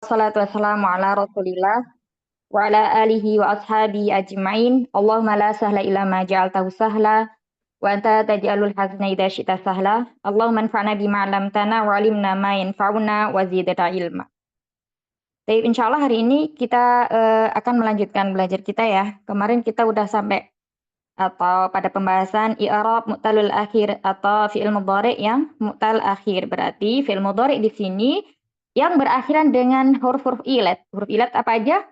wassalatu wassalamu ala Rasulillah wa ala alihi wa ashabihi ajmain. Allahumma la sahla illa ma ja'altahu sahla wa anta taj'alul hazna idza syi'ta sahla. Allahumma anfa'na bima 'allamtana wa 'allimna ma yanfa'una wa zidna ilma. Baik, insyaallah hari ini kita akan melanjutkan belajar kita ya. Kemarin kita udah sampai atau pada pembahasan i'rab mu'talul akhir atau fi'il mudhari yang mu'tal akhir. Berarti fi'il mudhari di sini yang berakhiran dengan huruf-huruf ilat. Huruf ilat apa aja?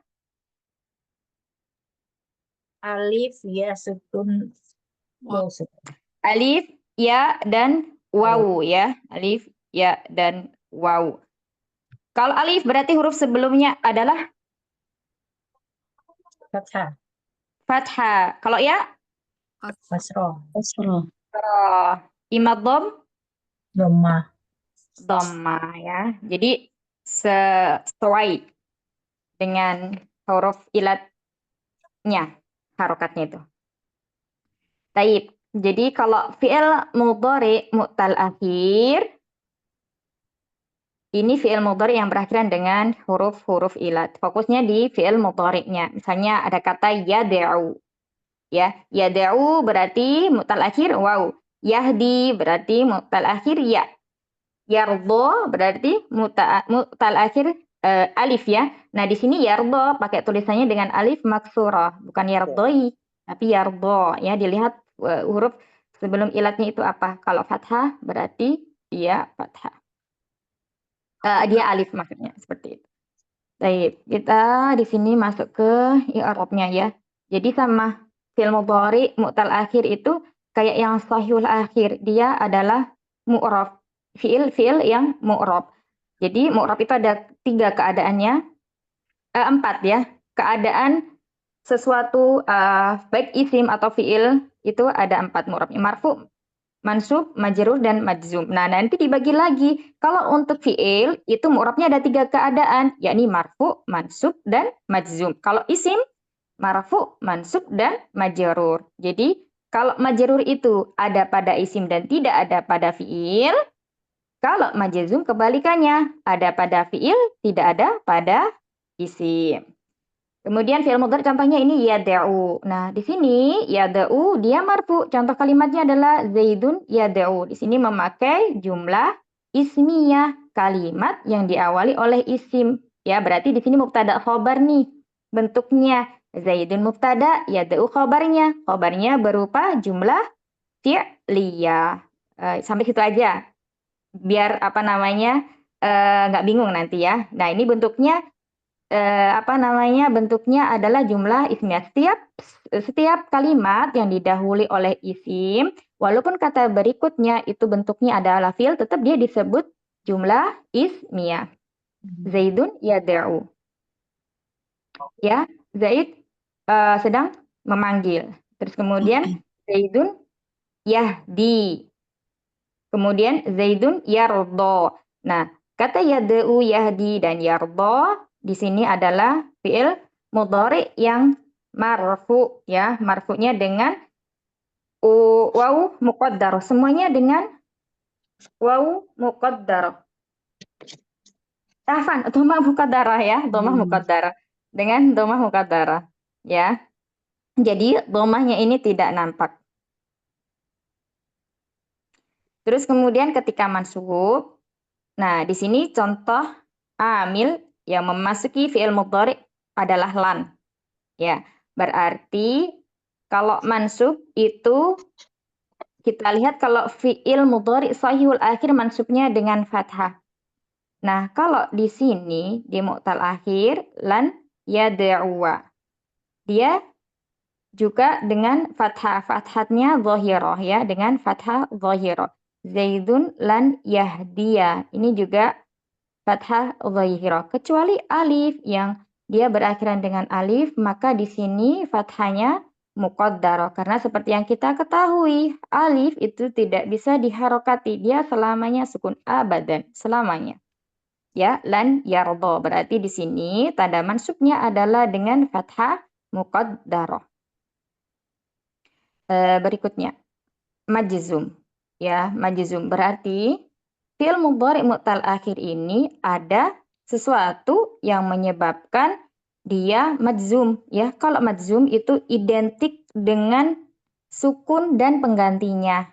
Alif, ya, sukun, waw sukun. Alif, ya, dan waw ya. Alif, ya, dan waw. Kalau alif berarti huruf sebelumnya adalah Fathah. fathah. Kalau ya? Kasroh. Imad dhom? Dhammah. Dhammah ya. Jadi sesuai dengan huruf ilatnya, harokatnya itu. Taib. Jadi kalau fi'il mudhari mu'tal akhir, ini fi'il mudhari yang berakhiran dengan huruf-huruf ilat. Fokusnya di fi'il mudhari'nya. Misalnya ada kata yad'u. Ya, yad'u berarti mu'tal akhir waw. Yahdi berarti mu'tal akhir ya. Yardha berarti mu'tal akhir alif ya. Nah, di sini yardha pakai tulisannya dengan alif maksurah, bukan yardhoi, tapi yardha ya. Dilihat huruf sebelum ilatnya itu apa. Kalau fathah berarti dia fathah. Dia alif maksudnya seperti itu. Baik, kita di sini masuk ke i'rabnya ya. Jadi sama fi'il mudhari mu'tal akhir itu kayak yang sahihul akhir, dia adalah mu'rab. Fi'il yang mu'rab. Jadi mu'rab itu ada 3 keadaannya. 4 ya. Keadaan sesuatu baik isim atau fi'il itu ada 4 mu'rabnya. Marfu, mansub, majrur, dan majzum. Nah, nanti dibagi lagi. Kalau untuk fi'il, itu mu'rabnya ada 3 keadaan, yakni marfu, mansub, dan majzum. Kalau isim, marfu, mansub, dan majrur. Jadi, kalau majrur itu ada pada isim dan tidak ada pada fi'il. Kalau majzum kebalikannya, ada pada fi'il, tidak ada pada isim. Kemudian fi'il mudhari contohnya ini yad'u. Nah, di sini yad'u dia marfu. Contoh kalimatnya adalah Zaidun yad'u. Di sini memakai jumlah ismiyah, kalimat yang diawali oleh isim. Ya, berarti di sini mubtada khobar nih bentuknya. Zaidun mubtada, yad'u khobarnya. Khobarnya berupa jumlah fi'liyah. Sampai situ aja. Biar apa namanya nggak bingung nanti ya. Nah, ini bentuknya bentuknya adalah jumlah ismiyah. Setiap kalimat yang didahului oleh isim, walaupun kata berikutnya itu bentuknya adalah fi'il, tetap dia disebut jumlah ismiyah. Zaidun yad'u. Ya, Zaid sedang memanggil. Terus kemudian Zaidun yahdi. Kemudian Zaidun yardha. Nah, kata yad'u, yahdi, dan yardha di sini adalah fi'il mudhari yang marfu ya, marfu'nya dengan waw muqaddar. Semuanya dengan waw muqaddar. Afan, dhammah muqaddarah ya, dhammah muqaddarah. Dengan dhammah muqaddarah ya. Jadi dhammahnya ini tidak nampak. Terus kemudian ketika mansub, nah di sini contoh amil yang memasuki fi'il mudhari adalah lan. Ya, berarti kalau mansub itu kita lihat kalau fi'il mudhari shahihul akhir mansubnya dengan fathah. Nah, kalau di sini di mu'tal akhir lan yad'uwa. Dia juga dengan fathah, fathahnya dhahirah ya, dengan fathah dhahirah. Zaidun lan yahdiya. Ini juga fathah dhahirah. Kecuali alif yang dia berakhiran dengan alif, maka di sini fathahnya muqaddarah. Karena seperti yang kita ketahui, alif itu tidak bisa diharokati. Dia selamanya sukun abadan, selamanya. Ya, lan yardha. Berarti di sini tanda mansubnya adalah dengan fathah muqaddarah. Berikutnya, majzum. Ya, majzum berarti fi'il mudhari mu'tal akhir ini ada sesuatu yang menyebabkan dia majzum ya. Kalau majzum itu identik dengan sukun dan penggantinya.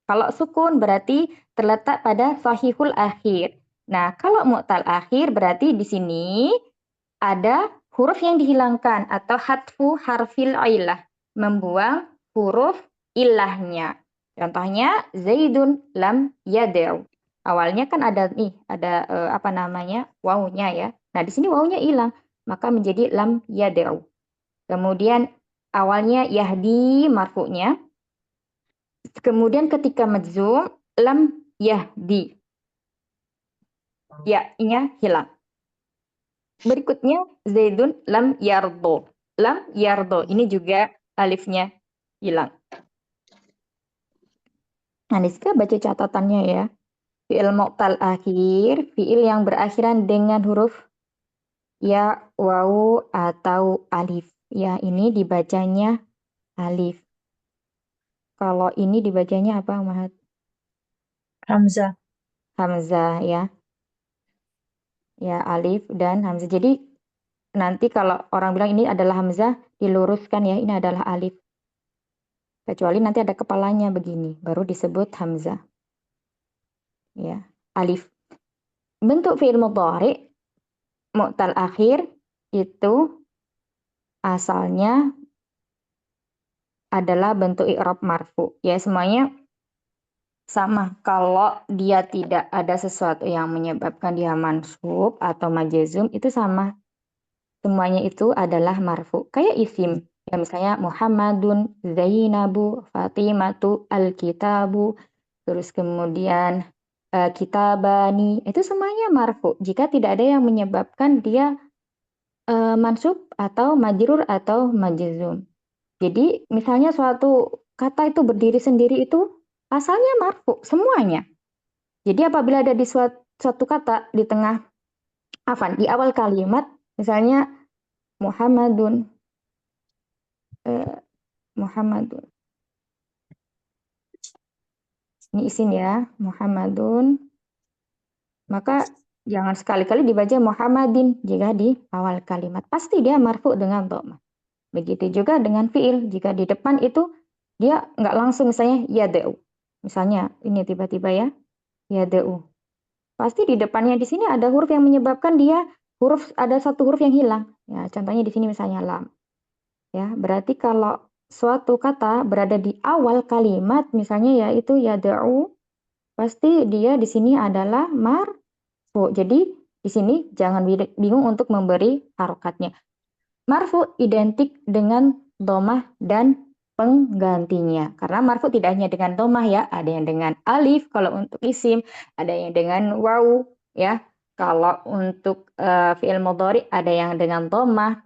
Kalau sukun berarti terletak pada sahihul akhir. Nah, kalau mu'tal akhir berarti di sini ada huruf yang dihilangkan atau hatfu harfil ilah, membuang huruf ilahnya. Contohnya Zaidun lam yad'u. Awalnya kan ada nih, ada apa namanya? Wawunya ya. Nah, di sini wawunya hilang, maka menjadi lam yad'u. Kemudian awalnya yahdi marfu'nya, kemudian ketika majzum lam yahdi, ya-nya hilang. Berikutnya Zaidun lam yardo. Lam yardo. Ini juga alifnya hilang. Nah, Niska baca catatannya ya. Fi'il mu'tal akhir, fi'il yang berakhiran dengan huruf ya, wawu, atau alif. Ya, ini dibacanya alif. Kalau ini dibacanya apa, Mahat? Hamzah. Hamzah ya. Ya, alif dan hamzah. Jadi nanti kalau orang bilang ini adalah hamzah, diluruskan ya, ini adalah alif. Kecuali nanti ada kepalanya begini, baru disebut hamzah. Ya, alif. Bentuk fi'il mudhari mu'tal akhir itu asalnya adalah bentuk i'rab marfu. Ya, semuanya sama. Kalau dia tidak ada sesuatu yang menyebabkan dia mansub atau majazum, itu sama. Semuanya itu adalah marfu. Kayak isim. Ya, misalnya Muhammadun, Zainabu, Fatimatu, Alkitabu, terus kemudian kitabani, itu semuanya marfu. Jika tidak ada yang menyebabkan dia mansub atau majrur atau majzum. Jadi misalnya suatu kata itu berdiri sendiri itu asalnya marfu semuanya. Jadi apabila ada di suatu kata di tengah di awal kalimat misalnya Muhammadun, Muhammadun. Ini isim ya, Muhammadun. Maka jangan sekali-kali dibaca Muhammadin jika di awal kalimat. Pasti dia marfu dengan dhamma. Begitu juga dengan fiil. Jika di depan itu dia nggak langsung misalnya yada'u. Misalnya ini tiba-tiba ya, yada'u. Pasti di depannya di sini ada huruf yang menyebabkan dia ada satu huruf yang hilang. Ya, contohnya di sini misalnya lam. Ya, berarti kalau suatu kata berada di awal kalimat misalnya yaitu yada'u, pasti dia di sini adalah marfu. Jadi di sini jangan bingung untuk memberi harokatnya. Marfu identik dengan domah dan penggantinya. Karena marfu tidak hanya dengan domah ya, ada yang dengan alif kalau untuk isim, ada yang dengan waw ya. Kalau untuk fi'il mudhari ada yang dengan domah,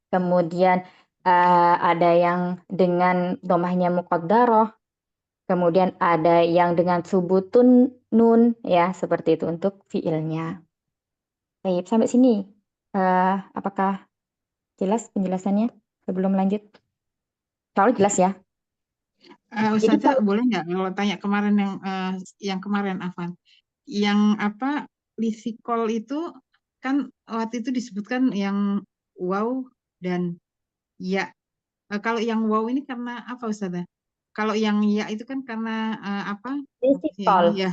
kemudian ada yang dengan domahnya muqaddarah, kemudian ada yang dengan subutun nun ya, seperti itu untuk fiilnya. Baik, sampai sini. Apakah jelas penjelasannya sebelum lanjut? Kalau jelas ya. Jadi Ustazah boleh nggak kalau tanya kemarin yang kemarin Afan, yang apa lisikol itu kan waktu itu disebutkan yang wow dan ya. Kalau yang wow ini karena apa Ustazah? Kalau yang ya itu kan karena apa? Apa sih ya lisikol ini ya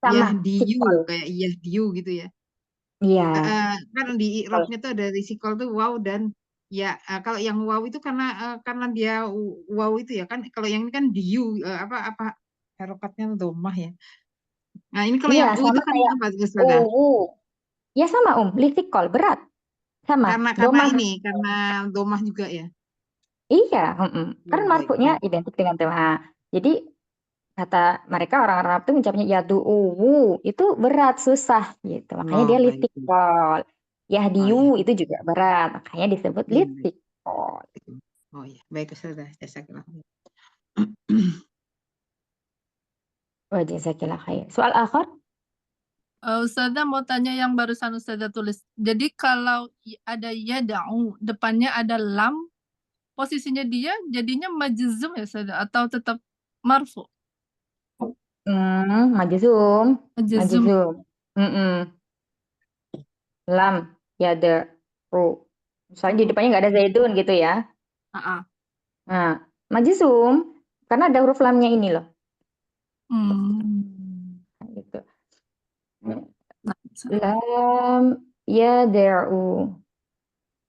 sama sikol. diu kayak ya diu gitu ya. Iya, Kan di sikol. i'rabnya tuh ada lisikol tuh wow dan ya kalau yang wow itu karena dia wow itu ya kan kalau yang ini kan diu apa harokatnya domah ya. Nah ini kalau Iya, yang u itu sama kan kayak apa Ustazah? Ya sama lisikol berat. Sama Karena domah. ini karena domah juga ya. Iya, kan Ya baik marfu'nya baik. identik dengan tema. Jadi kata mereka orang Arab itu mengucapnya yadu'u itu berat, susah gitu. Makanya Oh dia baik. litikol. Oh Yahdiu ya. itu juga berat, makanya disebut Iya baik. litikol. Oh ya baik Ustazah. Jazakallah. Wah, jazakillah khair. Soal akhir? Ustazah mau tanya yang barusan Ustazah tulis. Jadi kalau ada yada'u, depannya ada lam, posisinya dia jadinya majzum ya Ustazah atau tetap marfu? Majzum. Majzum. Majzum. Mm-mm. lam yad'u. Misalnya di depannya nggak ada zaidun gitu ya. Nah, majzum karena ada huruf lamnya ini loh. Nah, gitu. Lam yad'u.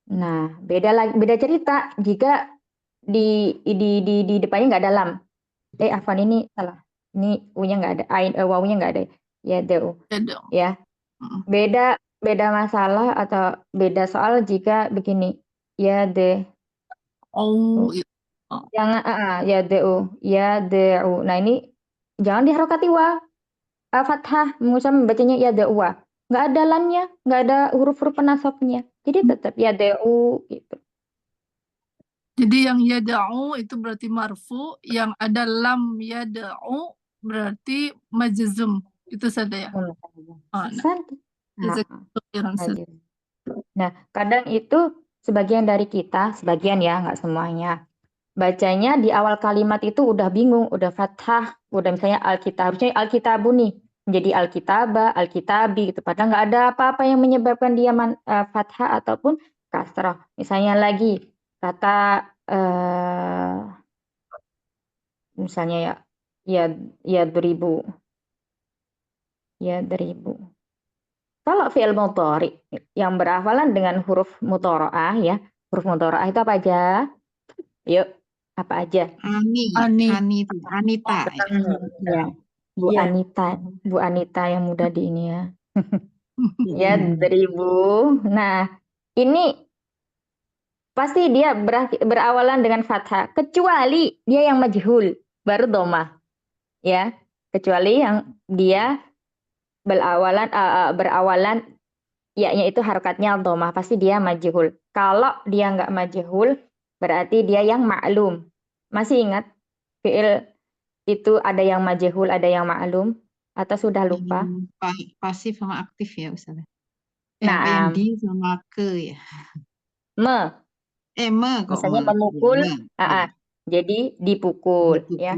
Nah, beda cerita jika di depannya nggak ada lam. Afwan, ini salah. Ini u-nya nggak ada, wawunya nggak ada. Yad'u. Ya. Beda masalah atau beda soal jika begini. Yad'u. Jangan yad'u. Nah, ini jangan diharokati wa. Fathah, Musa membacanya yad'u. Nggak ada lamnya, nggak ada huruf-huruf penasabnya. Jadi tetap yad'u gitu. Jadi yang yada'u itu berarti marfu, yang ada lam yada'u berarti majzum. Itu saja ya. Nah, kadang itu sebagian dari kita, sebagian ya, nggak semuanya. Bacanya di awal kalimat itu udah bingung, udah fathah, udah misalnya alkitab, harusnya alkitabu nih, menjadi alkitaba, alkitabi gitu. Padahal nggak ada apa-apa yang menyebabkan dia fathah ataupun kasrah. Misalnya lagi kata misalnya ya beribu. Kalau fi'il mudhari yang berawalan dengan huruf mudharaah ya, huruf mudharaah itu apa aja? Yuk, apa aja? Anita. Ya, Bu Anita yang muda di ini ya. Ya, 2000. Nah, ini pasti dia berawalan dengan fathah, kecuali dia yang majhul, baru domah. Ya, kecuali yang dia berawalan ya-nya itu harokatnya domah, pasti dia majhul. Kalau dia nggak majhul, berarti dia yang ma'lum. Masih ingat fi'il itu ada yang majhul, ada yang ma'lum? Atau sudah lupa? Pasif sama aktif ya Ustaz. Nah, yang di sama ke ya. Misalnya memukul, jadi dipukul. Ya.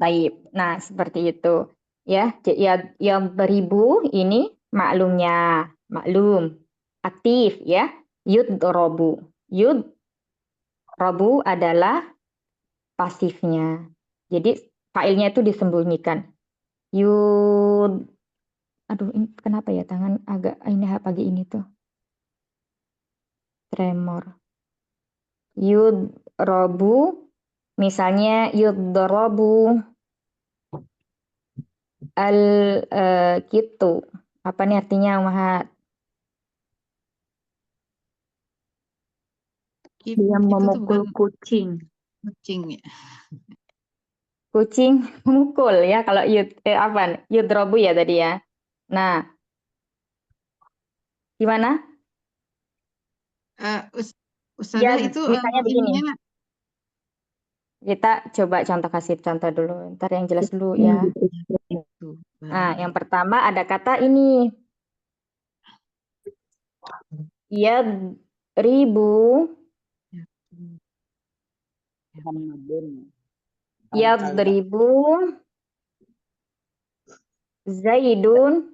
Baik. Nah, seperti itu. Ya, yang beribu ini maklumnya, maklum, aktif ya. Yudrobu. Yudrobu adalah pasifnya. Jadi failnya itu disembunyikan. Aduh, ini kenapa ya tangan agak ini pagi ini tuh tremor. Yudrobu, misalnya yudrobu gitu. Apa nih artinya, Mahat? Dia memukul kucing. Kucing ya. Kucing memukul ya kalau yudrobu ya tadi ya. Nah, gimana? Ustazah itu misalnya begini. Kita coba kasih contoh dulu. Ntar yang jelas dulu ya. Nah, yang pertama ada kata ini. Yadribu. Yadribu. Zaidun.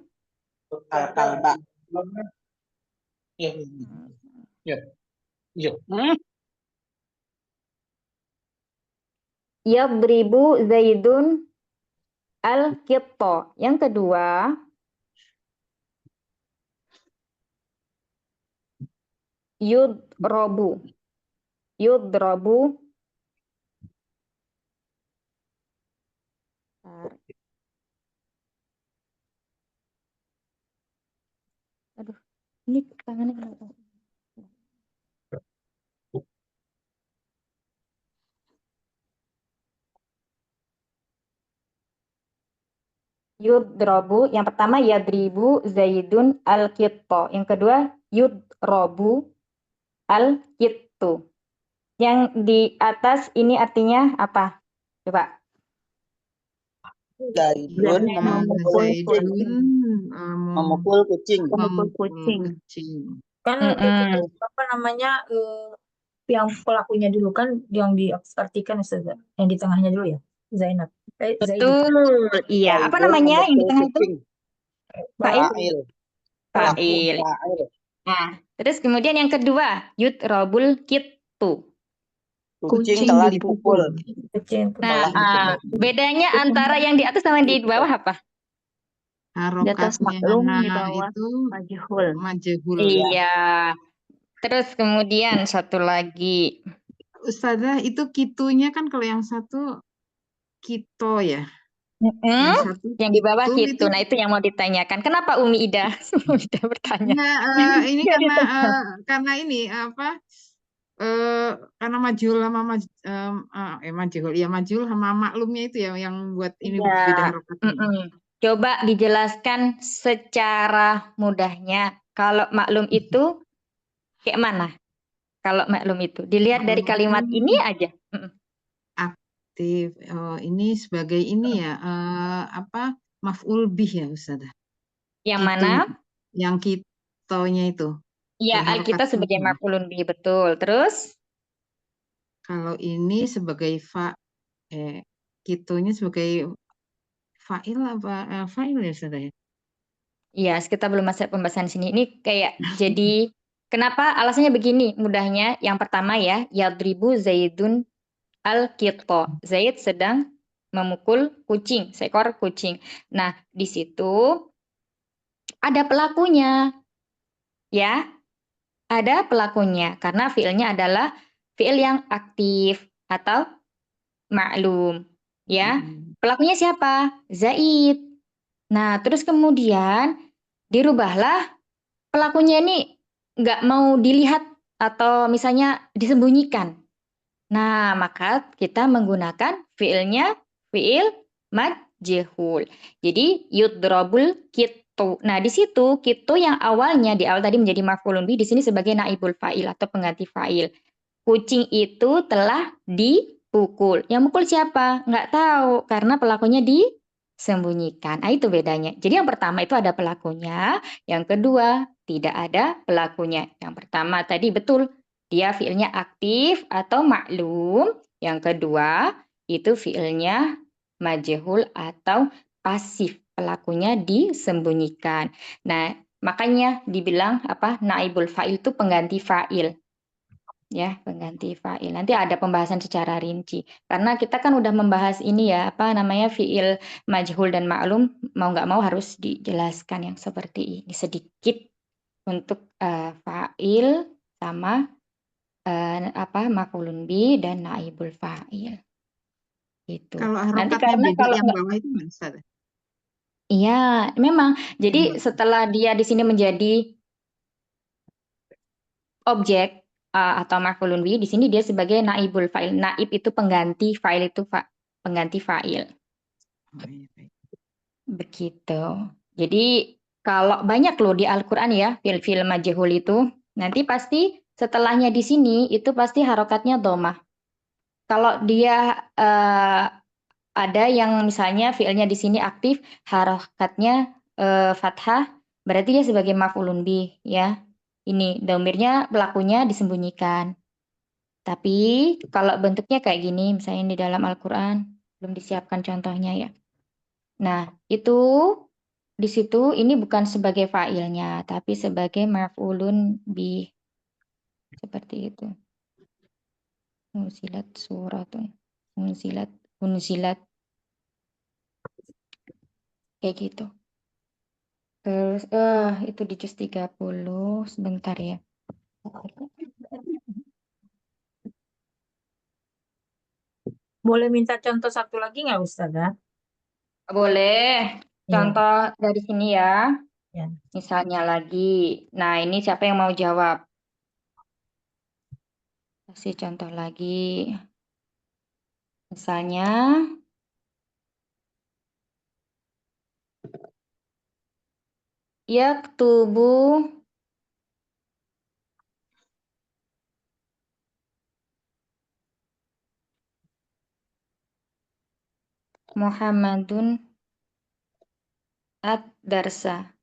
Yadribu Zaidun al-qitta. Yang kedua, yudrobu. Aduh, ini tangannya kenapa? Yudrobu, yang pertama yadribu Zaidun al-qitta. Yang kedua yudrobu al-qittu. Yang di atas ini artinya apa? Coba. Zaidun memukul kucing. Memukul kucing. Kan lebih ke Mm-mm. apa namanya yang pelakunya dulu kan yang diartikan Ustazah. Yang di tengahnya dulu ya. Zainab. Zaid. Betul. Iya. Apa Zaidun namanya yang di memukul tengah itu? kucing. Fa'il? Fa'il. Fa'il. Pelaku Fa'il. fa'il. Nah, terus kemudian yang kedua, yudrabul kittu. Kucing Kucing telah dipukul. dipukul. Kucing Nah, Telah dipukul. bedanya antara yang di atas sama di bawah apa? Di atas Harokatnya maklum, di bawah itu majhul. majhul. Iya. Terus kemudian satu lagi. Ustazah, itu kitunya kan kalau yang satu kito ya. Mm-mm. Yang satu Yang di bawah kitu itu. Nah, itu yang mau ditanyakan. Kenapa Umi Ida? Umi Ida bertanya. Nah, ini Nggak ditanya. karena ini apa? Karena majhul sama majhul ya majhul sama maklumnya itu ya yang buat ini Iya. beda harokatnya. Mm-mm. Coba dijelaskan secara mudahnya. Kalau maklum itu kayak mana? Kalau maklum itu dilihat dari Maklum itu kalimat ini aja. Mm-mm. aktif. Ini sebagai ini ya apa? Maf'ul bih ya Ustazah. Yang mana? Kitunya, yang kitonya itu. Ya, Kalau kita harokatnya sebagai maf'ulun bih, betul. Terus kalau ini sebagai kitonya sebagai fa'il apa fa'il ya Ustazah ya? ya, kita belum masuk pembahasan di sini. Ini kayak jadi kenapa alasannya begini mudahnya. Yang pertama ya, yadribu Zaidun al-qitto. Zaid sedang memukul kucing, seekor kucing. Nah, di situ ada pelakunya, ya. Ada pelakunya karena fiilnya adalah fiil yang aktif atau maklum, ya. Mm-mm. Pelakunya siapa? Zaid. Nah, terus kemudian dirubahlah pelakunya ini nggak mau dilihat atau misalnya disembunyikan. Nah, maka kita menggunakan fiilnya fiil majhul. Jadi yudrabul kitu. Nah, di situ kitu yang awalnya di awal tadi menjadi maf'ulun bih di sini sebagai naibul fa'il atau pengganti fa'il. Kucing itu telah dipukul. Yang mukul siapa? Nggak tahu karena pelakunya disembunyikan. Nah, itu bedanya. Jadi yang pertama itu ada pelakunya, yang kedua tidak ada pelakunya. Yang pertama tadi betul, dia fiilnya aktif atau maklum. Yang kedua itu fiilnya majhul atau pasif. Pelakunya disembunyikan. Nah, makanya dibilang apa? Naibul fa'il itu pengganti fa'il. Ya, pengganti fa'il. Nanti ada pembahasan secara rinci. Karena kita kan udah membahas ini ya, apa namanya fi'il majhul dan ma'lum, mau nggak mau harus dijelaskan yang seperti ini sedikit untuk fa'il sama apa maf'ulun bi dan naibul fa'il. Gitu. Kalau Nanti harokatnya karena beda kalau yang nggak, bawah itu nggak Ustazah? iya, memang. Jadi setelah dia di sini menjadi objek atau maf'ulun bih di sini dia sebagai naibul fa'il. Naib itu pengganti, fa'il itu pengganti fa'il. Oh, iya, baik. Begitu. Jadi kalau banyak loh di Al-Qur'an ya fi'il majhul itu nanti pasti setelahnya di sini itu pasti harokatnya dhammah. Kalau dia ada yang misalnya fi'ilnya di sini aktif harokatnya fathah berarti dia sebagai maf'ulun bih ya. Ini dhamirnya pelakunya disembunyikan. Tapi kalau bentuknya kayak gini, misalnya di dalam Al-Quran, belum disiapkan contohnya ya. Nah, itu di situ ini bukan sebagai fa'ilnya, tapi sebagai maf'ulun bih. Seperti itu. Unzilat suratun. Unzilat. Kayak gitu. Terus, itu di juz 30. Sebentar ya. Boleh minta contoh satu lagi nggak Ustazah? Boleh. Iya. Contoh dari sini ya. Ya. Misalnya lagi. Nah, ini siapa yang mau jawab? Kasih contoh lagi. Misalnya, yaktubu Muhammadun ad-darsa.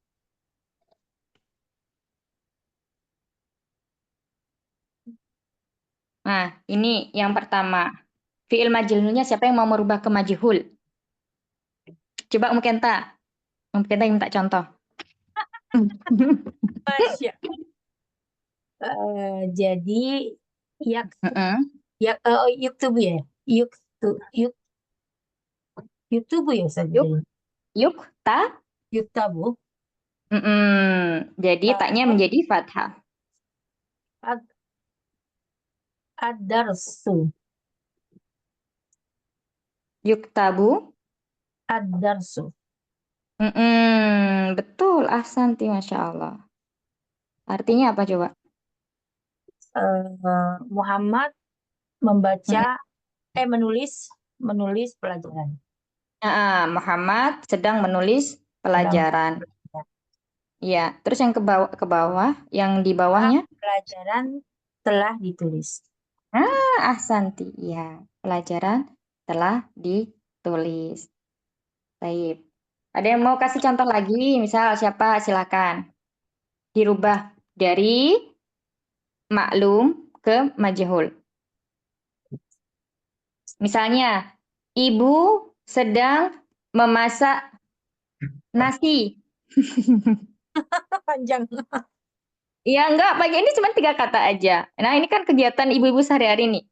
Nah, ini yang pertama. Fi'il majhulnya siapa yang mau merubah ke majhul? Coba Umu Kenta. Umu Kenta yang minta contoh. Masya. Jadi yak Heeh. YouTube ya. YouTube ya Ustaz. Yuk, yuk, ta. Yuktabu. Jadi taknya menjadi fathah. Ad-darsu. Yuktabu. Ad-darsu. Betul, ahsanti, Masya Allah. Artinya apa coba? Muhammad membaca menulis pelajaran. Muhammad sedang menulis pelajaran. Iya, terus yang ke bawah, yang di bawahnya? Pelajaran telah ditulis. Ahsanti, iya. Pelajaran telah ditulis. Baik. Ada yang mau kasih contoh lagi? Misal siapa? Silakan. Dirubah dari maklum ke majhul. Misalnya, ibu sedang memasak nasi. Panjang. Ya enggak, pagi ini cuma 3 kata aja. Nah, ini kan kegiatan ibu-ibu sehari-hari nih.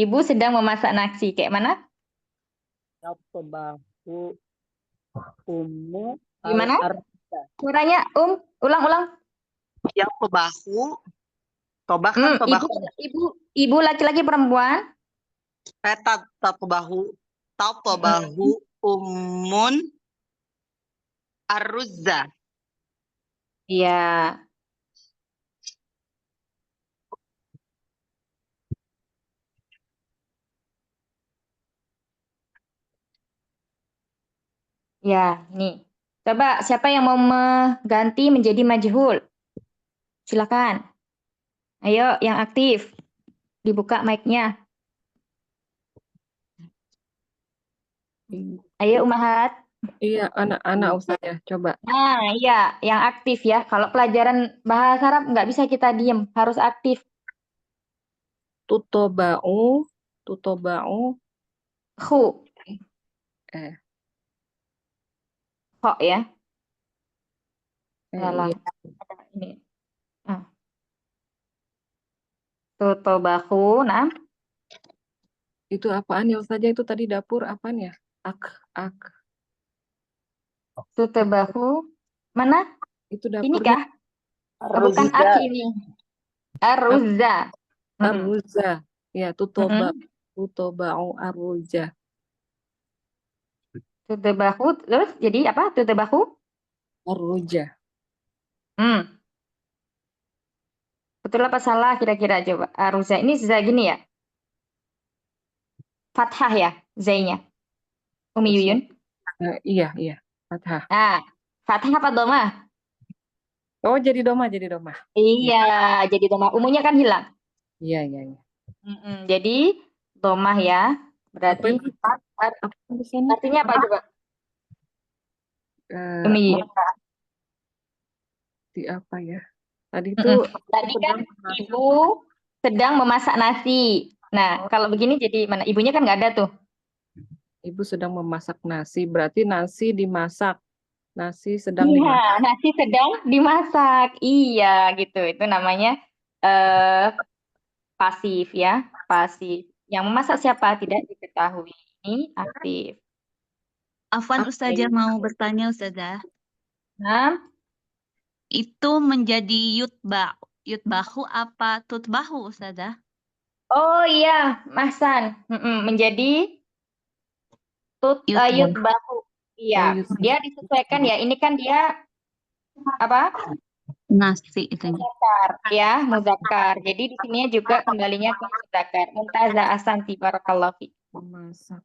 Ibu sedang memasak nasi. Kayak mana? Yatbahu ummu Gimana? al-arda. Suaranya, ulang-ulang. Yatbahu. Tobah kan tobah. Ibu laki-laki perempuan. Tatbahu ummun aruzza. Iya. Ya, nih. Coba siapa yang mau mengganti menjadi majhul? Silakan. Ayo, yang aktif. Dibuka mic-nya. Ayo, Umahat. Iya, anak-anak Ustaz ya, coba. Nah, iya, yang aktif ya. Kalau pelajaran bahasa Arab nggak bisa kita diem, harus aktif. Tutoba'u, Khu, eh, kok ya. Salah. iya. Ini. Tutobahu, nah. Itu apaan ya Ustaz? Itu tadi dapur apaan ya? Ak. Tutobahu. Mana? Itu Ini dapurnya. kah? Bukan ak ini. Aruzza. Arruza. Ya, tutoba'u arruza. Tutobahu, terus jadi apa? Tutobahu? Arruja. Betul apa salah kira-kira coba? Aruzza ini za gini ya? Fathah ya, zainya. Umi Yuyun. Iya, fathah. Nah, fathah apa dhamma? Oh, jadi doma. Iya, jadi dhamma. Umunya kan hilang. Iya. Jadi domah ya, berarti Apa di sini? artinya apa coba? Eh, Umi. Di apa ya? Tadi itu Tadi kan ibu sedang memasak nasi. Nah, kalau begini jadi mana? Ibunya kan nggak ada tuh. ibu sedang memasak nasi, berarti nasi dimasak. Nasi sedang Iya, dimasak. nasi sedang dimasak. Iya, gitu. Itu namanya pasif ya, pasif. Yang memasak siapa tidak diketahui. Ini aktif. Afwan Ustazah mau bertanya Ustazah. Nah, Itu menjadi yutbahu apa tutbahu Ustazah? oh iya, Mahsan. Menjadi yutbahu. Iya, dia disesuaikan ya. Ini kan dia apa? Nasi itu. Muzakkar ya, muzakkar. Jadi di sini juga kembalinya ke muzakkar. Mumtazah ahsanti barakallahu fi. Memasak.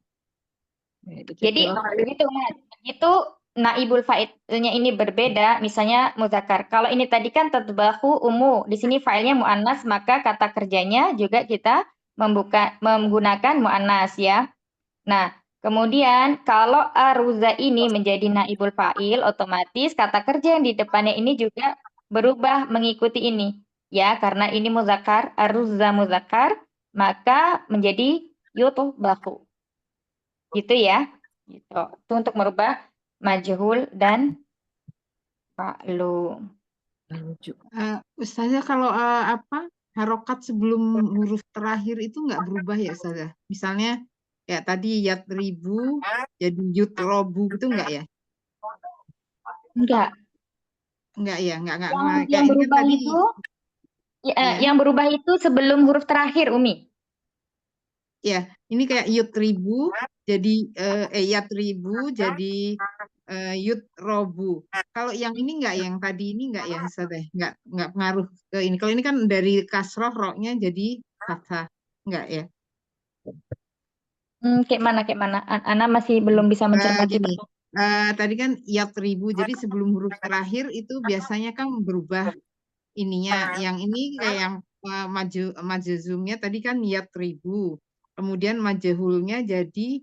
Jadi begitu Mas. Itu naibul fa'ilnya ini berbeda, misalnya muzakkar. Kalau ini tadi kan tatbahu umu, di sini fa'ilnya muannas, maka kata kerjanya juga kita menggunakan muannas ya. Nah, kemudian kalau aruza ini menjadi naibul fa'il, otomatis kata kerja yang di depannya ini juga berubah mengikuti ini. Ya, karena ini muzakkar, aruza muzakkar, maka menjadi yutbahu. Gitu ya. Gitu. Itu untuk merubah majhul dan ma'lum. Ustazah kalau harokat sebelum huruf terakhir itu nggak berubah ya Ustazah? Misalnya kayak tadi yatribu jadi yutrobu gitu nggak ya? Enggak. Enggak ya, enggak Yang kayak yang ini kan berubah tadi itu ya. yang berubah itu sebelum huruf terakhir, Umi. Ya, ini kayak yutribu jadi yatribu jadi yutrobu. Kalau yang ini enggak, yang tadi ini enggak ya Ustazah? Enggak pengaruh ke ini. Kalau ini kan dari kasroh roknya jadi fathah. Enggak ya? Kayak mana? Ana masih belum bisa mencermati. Gini, tadi kan yatribu, jadi sebelum huruf terakhir itu biasanya kan berubah ininya. Yang ini kayak yang majzumnya tadi kan yatribu, kemudian majhulnya jadi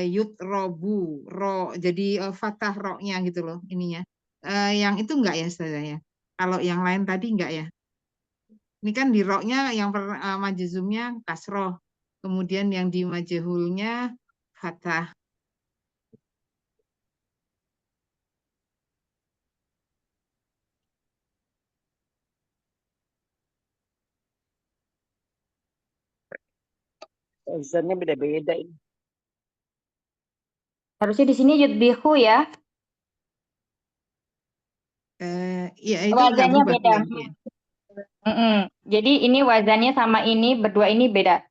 yutrobu, jadi fathah roknya gitu loh ininya. Yang itu enggak ya Ustazah? Kalau yang lain tadi enggak ya? Ini kan di roknya yang majzumnya kasroh, kemudian yang di majhulnya fathah. Azannya beda-beda ini. Harusnya di sini yutbihu ya. Ya itu enggak Wazannya berubah beda. ya. Jadi ini wazannya sama ini berdua ini beda.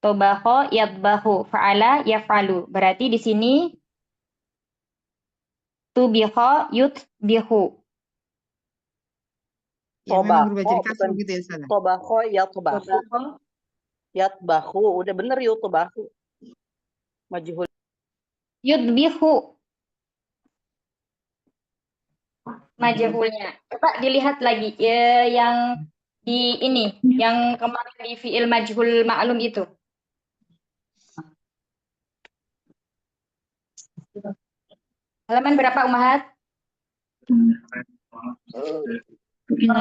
Tobaho yatbahu, fa'ala yaf'alu. Berarti di sini tubiho yutbihu. Ya memang berubah jadi Tobako kasroh bukan gitu ya Ustazah. tobako yatbahu. Tobaho Yatbahu udah bener yutbahu. Majhul. yutbihu. Majhulnya. Coba dilihat lagi yang di ini, yang kemarin di fi'il majhul ma'lum itu. Halaman berapa, Umahat?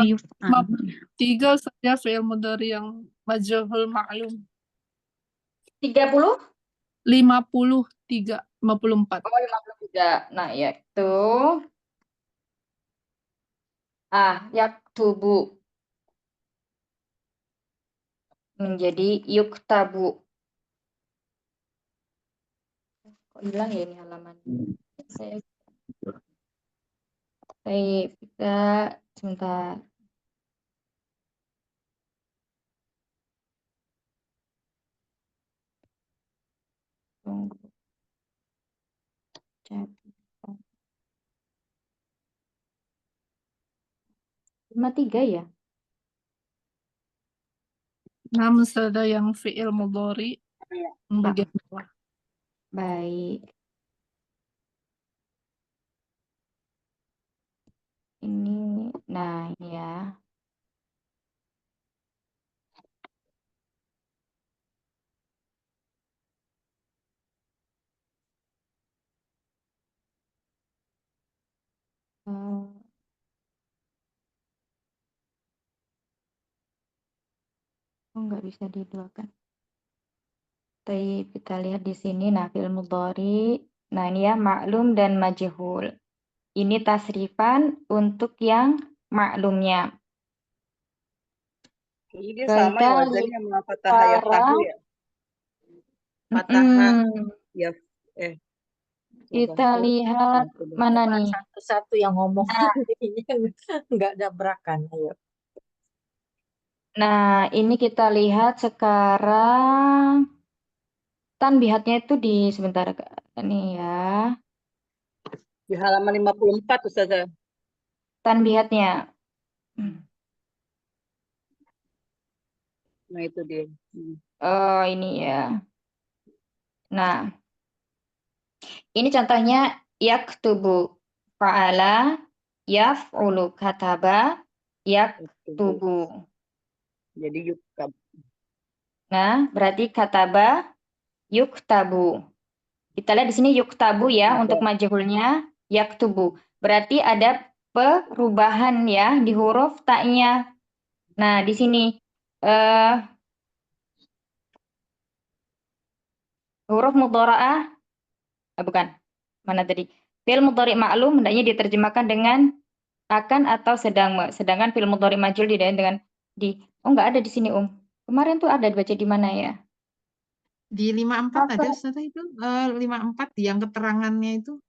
Yuf'al. 3 saja fi'il mudhari yang majhul ma'lum. 30? 53, 54. Oh, 53. Nah, yaitu yaktubu menjadi yuktabu. Kok hilang ya ini halaman? Saya kita sebentar. Tunggu. 53 ya? Namun ada yang fi'il mudhari bagian bawah. Baik. Ini, nah ini ya. Nggak bisa diduakan. Tapi kita lihat di sini, nah fi'il mudhari. Nah ini ya, maklum dan majhul. Ini tasrifan untuk yang maklumnya. Jadi dia sama ya wazannya sama fathah yaftahu ya. Fathah ya Kita lihat mana nih? Satu-satu yang ngomong. Nggak dabrakan. Ayo. Nah, ini kita lihat sekarang tanbihatnya itu di sebentar ini ya. di halaman 54 Ustazah. Tanbihatnya. Nah itu dia. Oh, ini ya. Nah, ini contohnya yaktubu, fa'ala, yaf'ulu, kataba, yaktubu. Jadi yuktab. Nah, berarti kataba, yuktabu. Kita lihat di sini yuktabu ya, untuk majhulnya yaktubu. Berarti ada perubahan ya di huruf taknya. Nah, di sini huruf mudhara'ah, bukan. Mana tadi? Fi'il mudhari' ma'lum hendaknya diterjemahkan dengan akan atau sedang. Sedangkan fi'il mudhari' majhul dengan di. Oh, enggak ada di sini, Kemarin tuh ada dibaca di mana ya? Di 54 ada Apa? Ustazah itu 54 yang keterangannya itu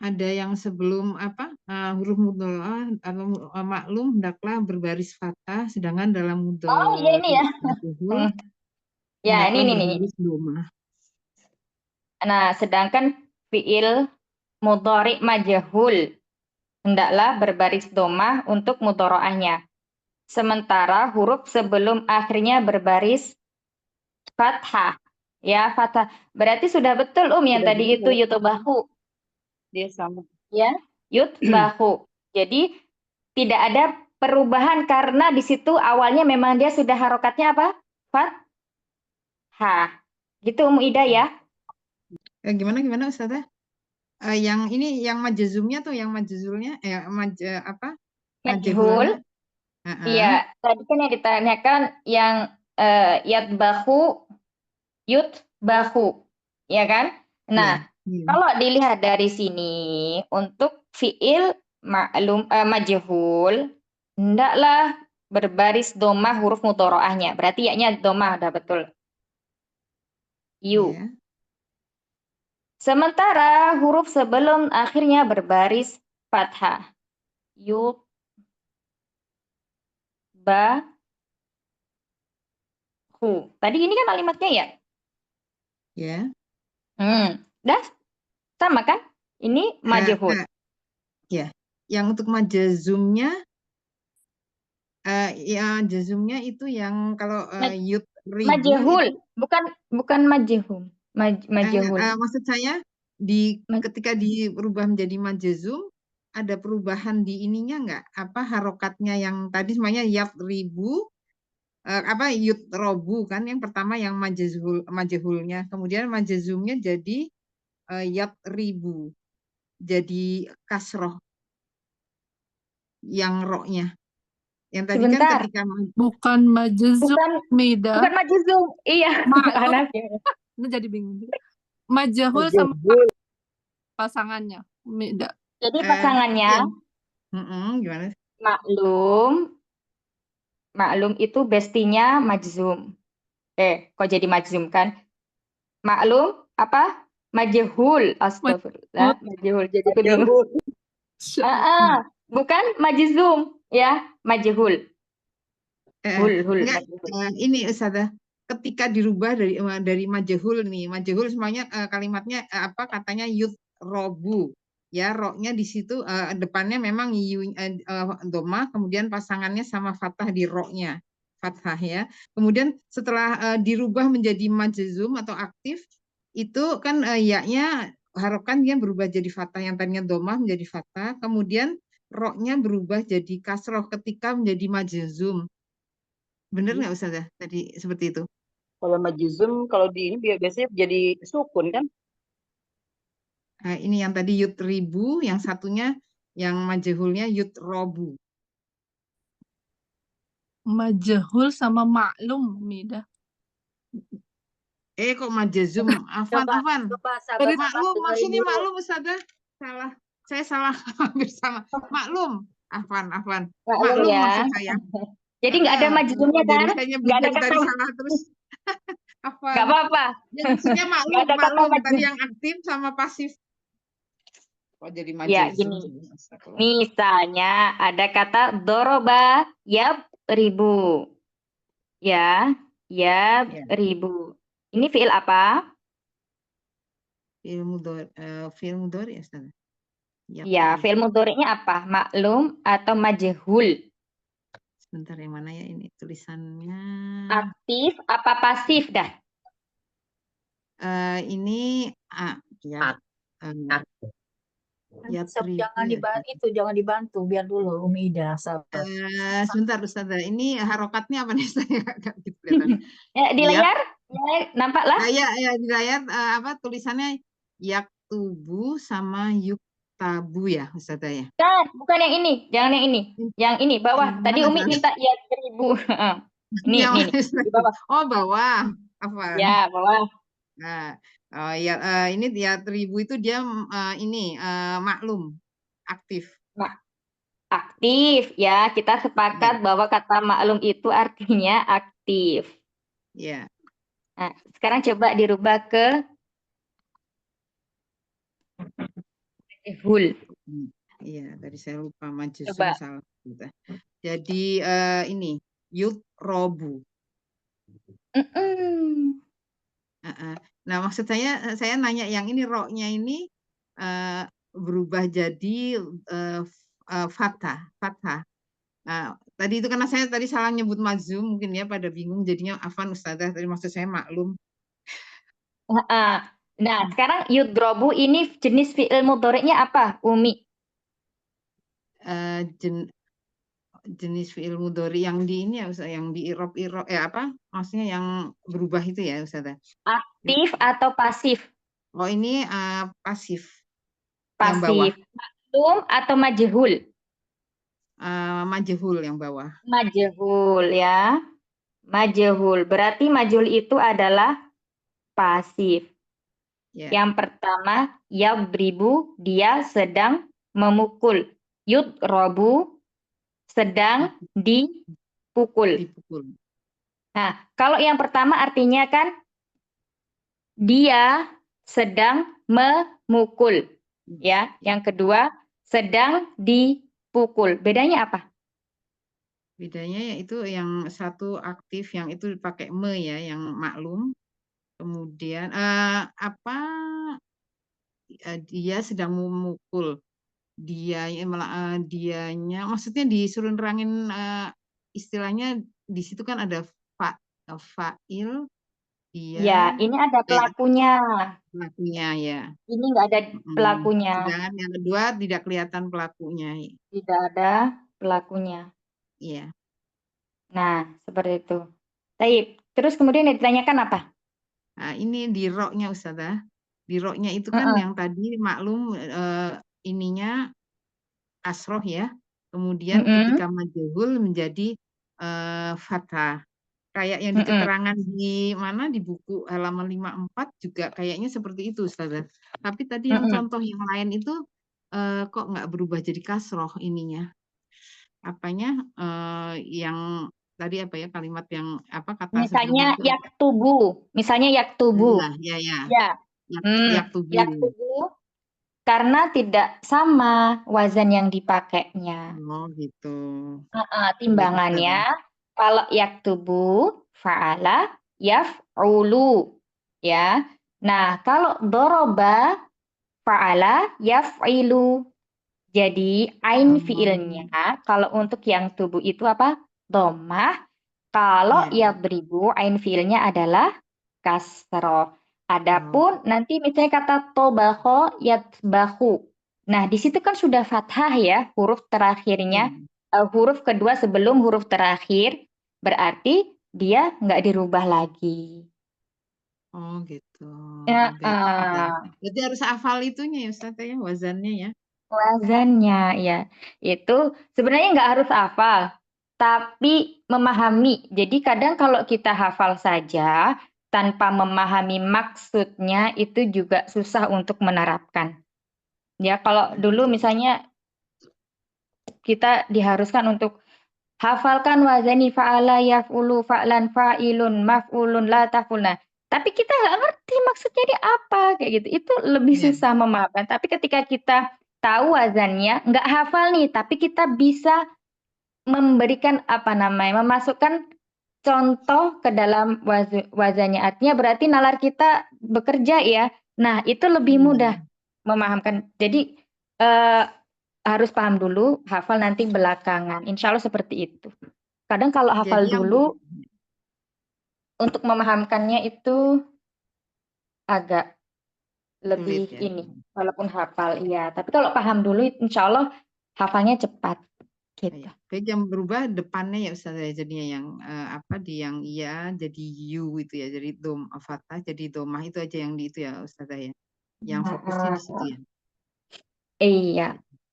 ada yang sebelum apa huruf mudhara'ah atau maklum hendaklah berbaris fathah, sedangkan dalam Oh, iya ini ya. majhul Ya, hendaklah ini. berbaris dhammah. Nah, sedangkan fi'il mudhari' majhul hendaklah berbaris dhammah untuk mudhara'ahnya. Sementara huruf sebelum akhirnya berbaris fathah. Ya, fathah. Berarti sudah betul yang Sudah tadi itu betul. yutbahu. Dia sama. Ya, yutbahu. Jadi tidak ada perubahan karena di situ awalnya memang dia sudah harokatnya apa? Fathah. Gitu Ida ya. Gimana Ustazah? Yang ini yang majzumnya tuh yang majzulnya apa? Majhul. Iya, tadi kan yang ditanyakan yang yutbahu, ya kan? Nah, kalau dilihat dari sini untuk fiil ma'lum majhul hendaklah berbaris dhammah huruf mudhara'ahnya. Berarti ya-nya dhammah udah betul. Yu. Iya. Sementara huruf sebelum akhirnya berbaris fathah. Yut ba hu. Tadi ini kan kalimatnya ya? Ya. Dah sama kan? Ini majhul. Ya. Yang untuk majazumnya ya jazumnya itu yang kalau yut ribu majhul, itu, bukan majhum. Majhul. maksud saya ketika dirubah menjadi majazum ada perubahan di ininya enggak? Apa harokatnya yang tadi semuanya yat ribu yut robu kan yang pertama yang majhulnya, kemudian majazumnya jadi yat ribu. Jadi kasroh yang roknya. Yang tadi Sebentar. kan ketika Bukan majzum, Mida. Bukan majzum. Iya. Maklum. Ini jadi bingung. Majhul sama pasangannya, Mida. Jadi pasangannya gimana? Maklum itu bestinya majzum. Kok jadi majzum kan? Maklum apa? Majhul. Astagfirullah. Majhul. Jadi bingung. Bukan majzum ya, majhul. Ini Ustazah, ketika dirubah dari majhul nih, majhul semuanya kalimatnya katanya yut robu. Ya, roknya di situ depannya memang doma, kemudian pasangannya sama fathah di roknya, fathah ya. Kemudian setelah dirubah menjadi majzum atau aktif, itu kan ya-nya harokan dia berubah jadi fathah, yang tadinya doma menjadi fathah, kemudian roknya berubah jadi kasroh ketika menjadi majzum. Bener nggak Ustazah tadi seperti itu? Kalau majzum kalau di ini biasanya jadi sukun kan? Nah, ini yang tadi yut ribu, yang satunya yang majhulnya yut robu. Majhul sama maklum, Mida. Kok majzum? Afan. Maklum, maksudnya maklum Ustazah. Salah. Saya salah hampir sama. Maklum. Afan. Maklum ya. maksud saya. Jadi nggak ada majzumnya kan? Nggak ada kata salah terus. Afan. Nggak apa-apa. Ya, maksudnya maklum. Tadi yang aktif sama pasif. Kok jadi majzum? Ya, gini. Misalnya ada kata doroba yab ribu. Ya, ribu. Ini fiil apa? Fiil mudhari ya, Ustaz. Ya, fiil mudhari'nya apa? Maklum atau majhul? Sebentar, yang mana ya ini tulisannya? Aktif apa pasif dah? Ini jangan dibantu biar dulu Umi Ida sabar. Sebentar Ustazah, ini harokatnya apa nih saya nggak gitu di layar nampak lah? Ya di layar tulisannya yaktubu sama yuktabu ya Ustazah ya? Bukan yang ini, jangan yang ini. Yang ini bawah. Tadi Umi minta ya 1000. Ini di bawah. Oh, bawah. Apa? Ya, bawah. Nah, ini dia ribu itu dia ini maklum aktif. Nah, aktif ya. Kita sepakat Ya, bahwa kata maklum itu artinya aktif. ya. Nah, sekarang coba dirubah ke hul. Iya, tadi saya lupa majzum Coba. salah. Jadi ini robu. Nah, maksud saya nanya yang ini roknya ini berubah jadi fathah. Nah, tadi itu karena saya tadi salah nyebut mazum, mungkin ya pada bingung jadinya afan Ustazah. Tadi maksud saya maklum. Nah, sekarang yudrobu ini jenis fi'il mudhari'nya apa, Umi? Jenis fi'il mudhari yang di ini ya Ustaz, yang di irob apa? Maksudnya yang berubah itu ya Ustazah. Aktif atau pasif? Oh, ini pasif. Yang bawah. Pasif. Maklum atau majhul? Majhul yang bawah. Majhul ya. Majhul. Berarti majhul itu adalah pasif. Ya. Yang pertama, yadribu, dia sedang memukul. Yudrobu, sedang dipukul. Nah, kalau yang pertama artinya kan dia sedang memukul. Ya, yang kedua sedang dipukul. Bedanya apa? Bedanya yaitu yang satu aktif, yang itu dipakai ya, yang maklum. Kemudian dia sedang memukul. Dianya maksudnya disuruh nerangin istilahnya di situ kan ada fa'il, dia. Ya, ini ada pelakunya. Pelakunya ya. Ini nggak ada pelakunya. Sedangkan yang kedua tidak kelihatan pelakunya. Tidak ada pelakunya. Iya. Nah, seperti itu. Baik. Terus kemudian ditanyakan apa? Nah, ini di roknya Ustazah. Di roknya itu kan yang tadi maklum ininya asroh ya. Kemudian ketika majhul menjadi fathah. Kayak yang di keterangan di mana di buku halaman 54 juga kayaknya seperti itu Ustazah. Tapi tadi yang contoh yang lain itu kok nggak berubah jadi kasroh ininya. Apanya yang tadi apa ya kalimat yang apa kata Misalnya sebelumnya itu yaktubu. Misalnya yaktubu. nah, ya. Yaktubu. Karena tidak sama wazan yang dipakainya. Oh gitu. Timbangannya kalau yaktubu fa'ala yaf'ulu ya. Nah, kalau doroba fa'ala yaf'ilu. Jadi ain fiilnya kalau untuk yang tubuh itu apa? Dhammah. Kalau yadribu ain fiilnya adalah kasroh. Adapun nanti misalnya kata tobakho yatbahu. Nah, di situ kan sudah fathah ya, huruf terakhirnya, huruf kedua sebelum huruf terakhir, berarti dia nggak dirubah lagi. Oh gitu. Ya, Berarti harus hafal itunya ya Ustaz ya, wazannya ya. wazannya ya. Itu sebenarnya nggak harus hafal, tapi memahami. Jadi kadang kalau kita hafal saja, tanpa memahami maksudnya itu juga susah untuk menerapkan. Ya, kalau dulu misalnya kita diharuskan untuk hafalkan wazani fa'ala yaf'ulu fa'lan fa'ilun maf'ulun la taf'ulna. Tapi kita nggak ngerti maksudnya ini apa kayak gitu. Itu lebih susah memahamkan. Tapi ketika kita tahu wazannya, nggak hafal nih, tapi kita bisa memberikan memasukkan contoh ke dalam wazannya. Artinya berarti nalar kita bekerja ya. Nah, itu lebih mudah memahamkan. Jadi harus paham dulu, hafal nanti belakangan. Insya Allah seperti itu. Kadang kalau hafal dulu, untuk memahamkannya itu agak lebih ini. Walaupun hafal, iya. Tapi kalau paham dulu, insya Allah hafalnya cepat. Gitu. Baik, yang berubah depannya ya Ustaz ya, jadinya yang yang iya jadi you itu ya, jadi fathah jadi domah itu aja yang di itu ya Ustaz ya, yang fokusnya di situ ya. Iya.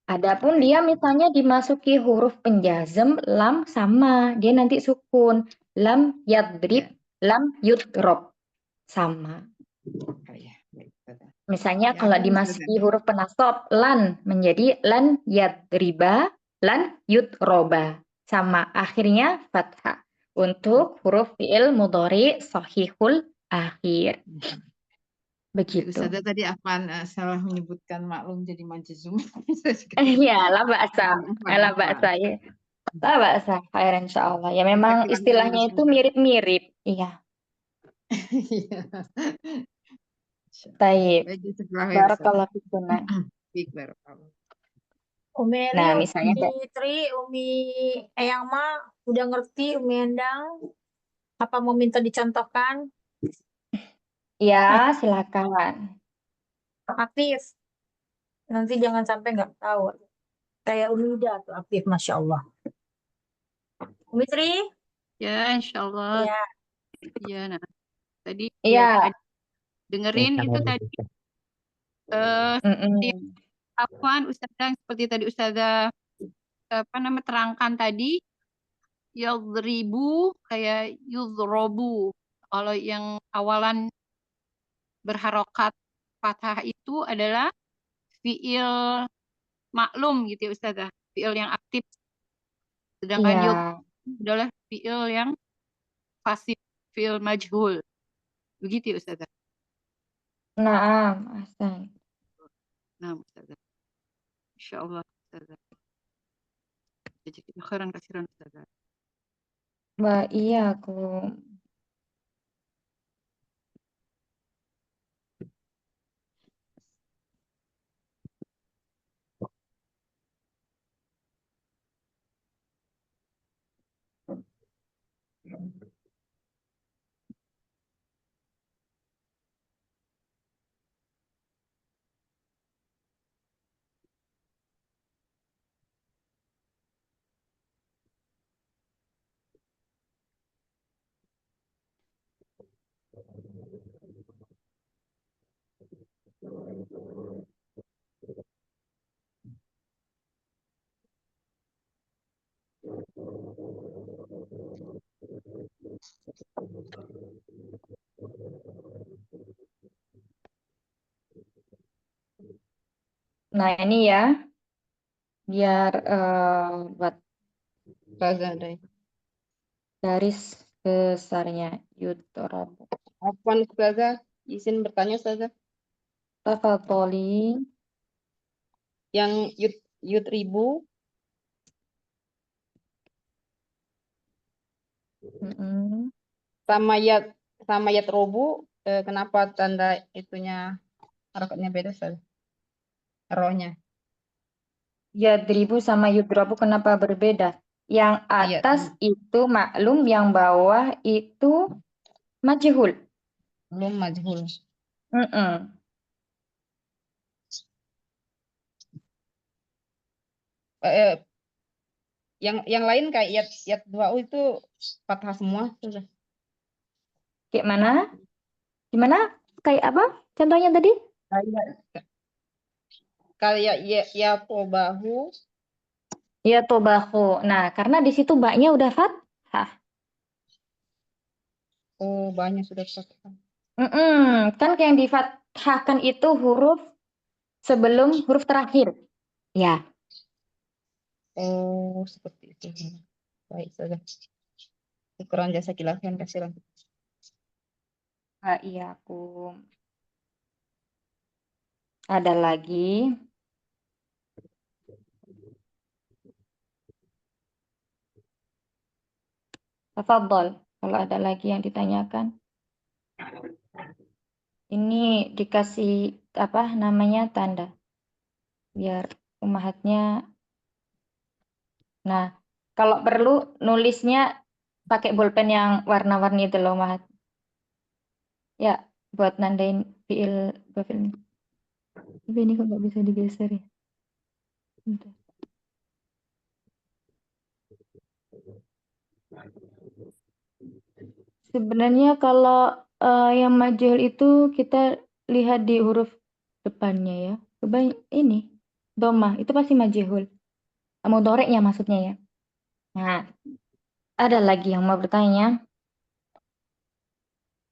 Adapun dia misalnya dimasuki huruf penjazm lam sama, dia nanti sukun lam yadrib lam yudrob sama. Misalnya Ya, kalau apa dimasuki Ustazah? huruf penasab lan menjadi lan yadriba, lan yudroba. Sama akhirnya fathah. Untuk huruf fi'il mudhari sahihul akhir. Ya, Begitu. Ustazah tadi Afan salah menyebutkan maklum jadi majzum. Iya, la ba'sa. Afan, La Afan. ba'sa ya. La ba'sa, khair insyaallah. Ya memang Jazakallah istilahnya khairan, itu Ustazah. mirip-mirip. Iya. Iya. Taib. Baik, jazakallah khair, Ustazah. Barakallahu fikum. Baik, barakallah. Umi Eli, Nah, misalnya Umi Tri, Umi Eyang Ma udah ngerti, Umi Endang. Apa mau minta dicontohkan? ya silakan. Aktif. Nanti jangan sampai nggak tahu. Kayak Umi Ida tuh aktif, Masya Allah. Umi Tri? Ya, insya Allah. Ya. Ya, nah. Tadi Iya. tadi dengerin itu tadi seperti Mm-mm. Afwan Ustazah, seperti tadi Ustazah terangkan tadi, yadribu kayak yudrobu. Kalau yang awalan berharokat fathah itu adalah fiil maklum gitu ya Ustazah, fiil yang aktif. Sedangkan Iya. adalah fiil yang pasif, fiil majhul. Begitu ya Ustazah. Naam, ahsan. Nah, Ustazah. Insya Allah Ustazah. Jazakallahu khairan kasiran Ustazah. Wa aku. Nah, ini ya. Biar buat Ustazah deh. garis besarnya yudrobu. Afwan Ustazah, izin bertanya Ustazah. Tafadholi. Yang yudribu Mm-mm. sama yadrobu, kenapa tanda itunya harokatnya beda Ustazah? Rohnya. Yadribu sama yudrobu kenapa berbeda? Yang Iya. atas itu maklum, yang bawah itu majhul. Belum majhul. Mm-mm. Yang lain kayak yat 2u itu fathah semua Ustazah. Kayak mana? Gimana? Kayak apa? Contohnya tadi? Kayak ya tobahu. Ya tobahu. Nah, karena di situ baknya udah fathah. Oh, banyak sudah fathah. Mm-mm. Kan yang difathahkan itu huruf sebelum huruf terakhir. Ya. Oh, seperti itu. Baik Ustazah. Syukran jazakillah khairan kasiran. Iya, aku. Ada lagi. Tafadhol, kalau ada lagi yang ditanyakan. Ini dikasih apa namanya tanda. Biar umahatnya. Nah, kalau perlu nulisnya pakai bolpen yang warna-warni itu loh, Mahat. Ya, buat nandain fiil ini. Tapi ini kok nggak bisa digeser ya? Bentar. Sebenarnya kalau yang majhul itu kita lihat di huruf depannya ya. Coba ini, domah, itu pasti majhul. Mudhoreknya maksudnya ya. Nah, ada lagi yang mau bertanya?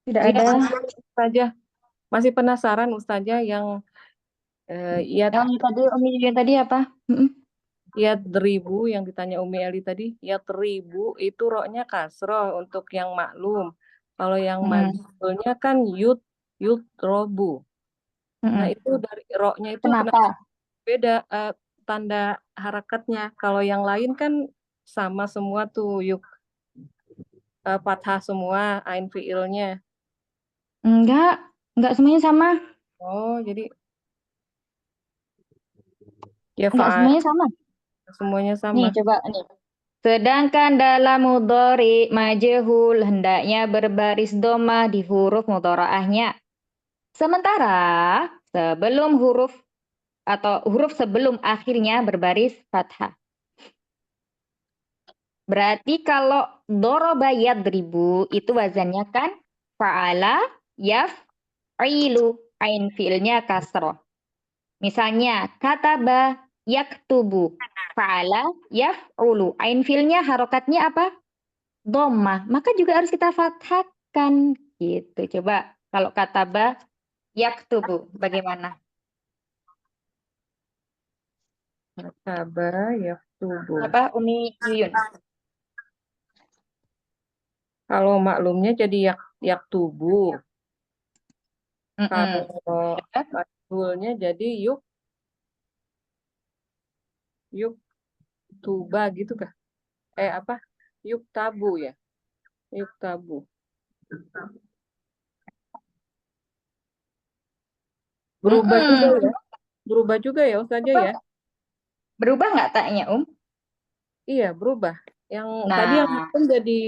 Tidak Iya, ada. saja. Masih penasaran Ustazah yang yat Yang tadi apa? yadribu yang ditanya Umi Ali tadi, yadribu itu roknya kasroh untuk yang maklum. Kalau yang majhulnya kan yudrobu. Nah itu dari roknya itu kenapa Kenapa? beda tanda harakatnya? Kalau yang lain kan sama semua tuh fathah semua ain fiilnya. Enggak semuanya sama. Oh jadi ya Enggak semuanya sama. semuanya sama. Nih coba nih. Sedangkan dalam mudhari majhul hendaknya berbaris dhammah di huruf mudharaahnya. Sementara sebelum huruf sebelum akhirnya berbaris fathah. Berarti kalau doroba yadribu itu wazannya kan fa'ala yaf'ilu. Ain fiilnya kasroh. Misalnya kataba yaktubu. Fa'ala yaf'ulu. Ain fiilnya harokatnya apa? Dhammah. Maka juga harus kita fathahkan gitu. Coba kalau kataba yaktubu bagaimana? Kataba yaktubu. Apa Umi Yuyun? Kalau maklumnya jadi yaktubu. Kalau majhulnya jadi yuk tuba gitu kah? Apa? Yuk tabu ya? Yuk tabu. Berubah juga ya? Berubah juga ya Ustazah ya? Berubah nggak taknya Iya berubah. Yang tadi yang maklum jadi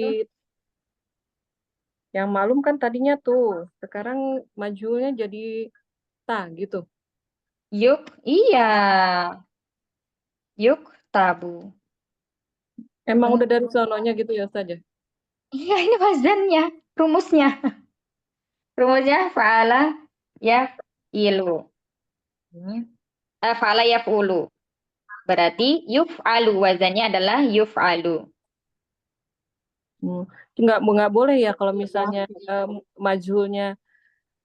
yang maklum kan tadinya tuh. Sekarang majhulnya jadi ta gitu. Yuk, iya. Yuk tabu. Emang udah dari sononya gitu ya Ustazah? Iya ini wazannya, rumusnya. Rumusnya fa'ala yaf'ilu. Fa'ala yaf'ulu. Berarti yuf'alu, wazannya adalah yuf'alu. Nggak boleh ya kalau misalnya majhulnya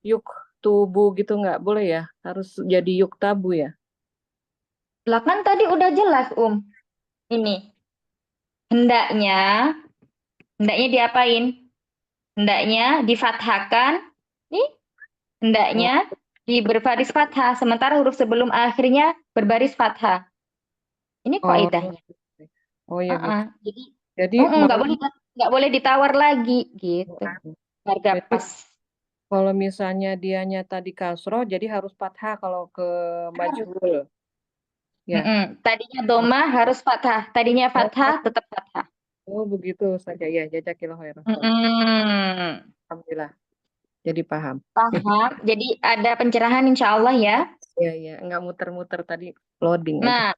yuk tubu gitu nggak boleh ya? Harus jadi yuk tabu ya? Lah kan tadi udah jelas Ini. Hendaknya diapain? Hendaknya difathahkan. Nih. Hendaknya berbaris fathah. Sementara huruf sebelum akhirnya berbaris fathah. Ini kaidahnya. Oh ya gitu. Jadi nggak boleh ditawar lagi gitu. Harga pas. Kalau misalnya dianya tadi kasroh, jadi harus fathah kalau ke majhul. Ya. Tadinya doma harus fathah. Tadinya fathah tetap fathah. Oh begitu saja ya. Jazakillah khairan. Alhamdulillah. Jadi paham. Paham. Jadi ada pencerahan insya Allah ya. Iya. Nggak muter-muter tadi loading. Nah,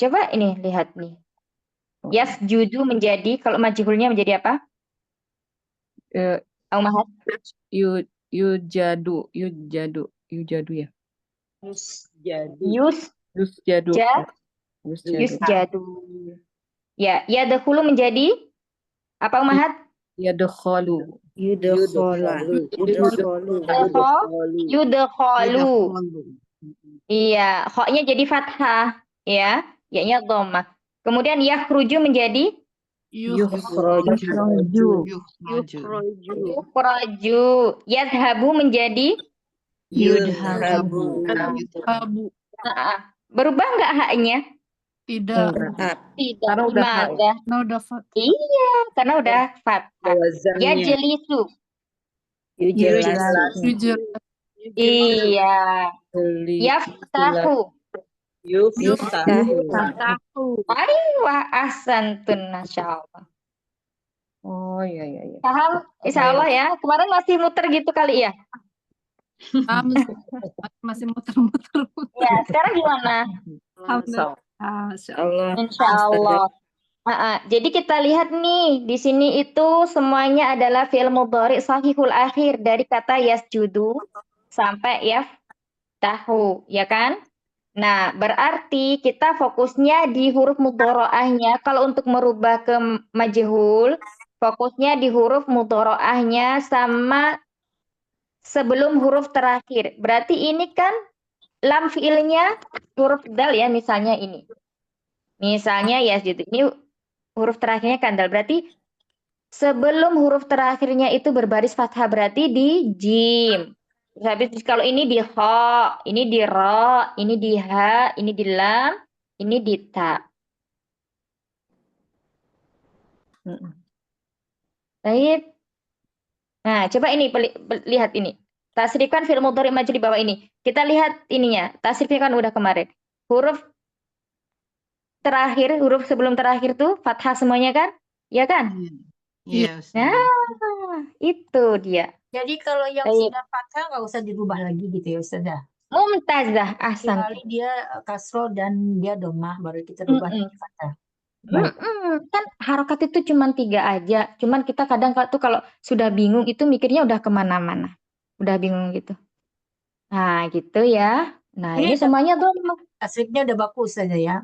coba ini lihat nih. Yasjudu menjadi, kalau majhulnya menjadi apa? Aumahat? Yujadu ya. Yusjadu. Ya, yadkhulu menjadi apa Umahat? Yadkhulu. Yudkhalu. Iya, kha-nya jadi fathah, ya. Ya-nya dhammah. Kemudian yakhruju menjadi Yukhraju. Yadhabu menjadi Yudhabu. Berubah nggak haknya? Tidak. Karena udah fathah. Iya, karena udah fathah. Yajlisu. Iya. Yaftahu. Wah, ahsantun, masyaallah. Oh iya. Paham? Insya Allah ya. Kemarin masih muter gitu kali ya? Masih muter-muter. Ya, sekarang gimana? Insya Allah. Jadi kita lihat nih, di sini itu semuanya adalah fi'il mudhari shahihul akhir dari kata yasjudu sampai yaftahu, ya kan? Nah, berarti kita fokusnya di huruf mudharaahnya. Kalau untuk merubah ke majhul, fokusnya di huruf mudharaahnya sebelum huruf terakhir. Berarti ini kan lam fiilnya huruf dal ya, misalnya ini. Misalnya yasjudu. Ini huruf terakhirnya kan dal. Berarti sebelum huruf terakhirnya itu berbaris fathah, berarti di jim. Terus habis kalau ini di ho, ini di ro, ini di ha, ini di lam, ini di ta. Baik. Nah, coba ini lihat ini. Tasrifkan fi'il mudhari maju di bawah ini. Kita lihat ininya. Tasrifnya kan udah kemarin. Huruf terakhir, huruf sebelum terakhir tuh fathah semuanya kan? Ya kan? Iya, Ustaz. Nah, itu dia. Jadi kalau yang Baik. sudah fathah nggak usah dirubah lagi gitu ya Ustazah. Mumtazah, ahsan. Kecuali dia kasro dan dia domah baru kita rubah Mm-mm. jadi fathah. Baik. Kan harokat itu cuma 3 aja. Cuman kita kadang tuh kalau sudah bingung itu mikirnya udah kemana-mana. Udah bingung gitu. Nah, gitu ya. Nah, ini Ini semuanya domah. tasrifnya udah bagus saja ya,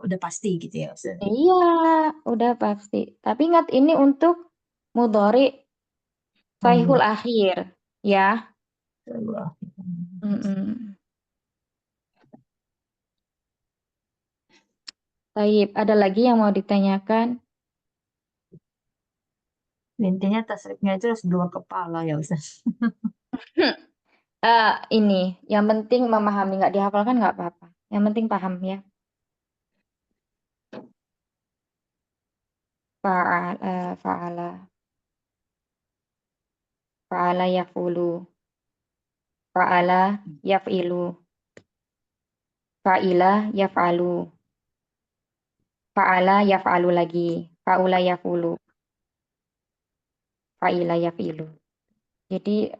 udah pasti gitu ya Ustaz. Iya, udah pasti. Tapi ingat ini untuk mudhari sahihul akhir, ya. Mm-mm. Baik, ada lagi yang mau ditanyakan? Intinya tasrifnya itu harus 2 kepala ya Ustaz. Ini, yang penting memahami, nggak dihafalkan nggak apa-apa. Yang penting paham ya. Fa'ala, fa'ala yaf'ulu, fa'ala yaf'ilu, fa'ila yaf'alu, fa'ala yaf'alu lagi, fa'ula yaf'ulu, fa'ila yaf'ilu. Jadi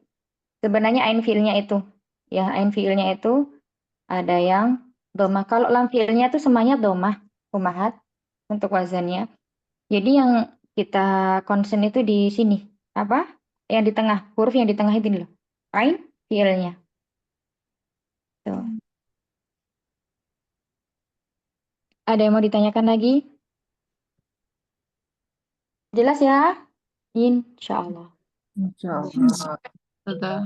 sebenarnya ain fiilnya itu, ya ain fiilnya itu ada yang domah. Kalau lam fiilnya itu semuanya domah, umahat untuk wazannya. Jadi yang kita concern itu di sini, apa? Yang di tengah, huruf yang di tengah itu loh. Ain fiilnya. Tuh. Ada yang mau ditanyakan lagi? Jelas ya? Insya Allah. Sudah.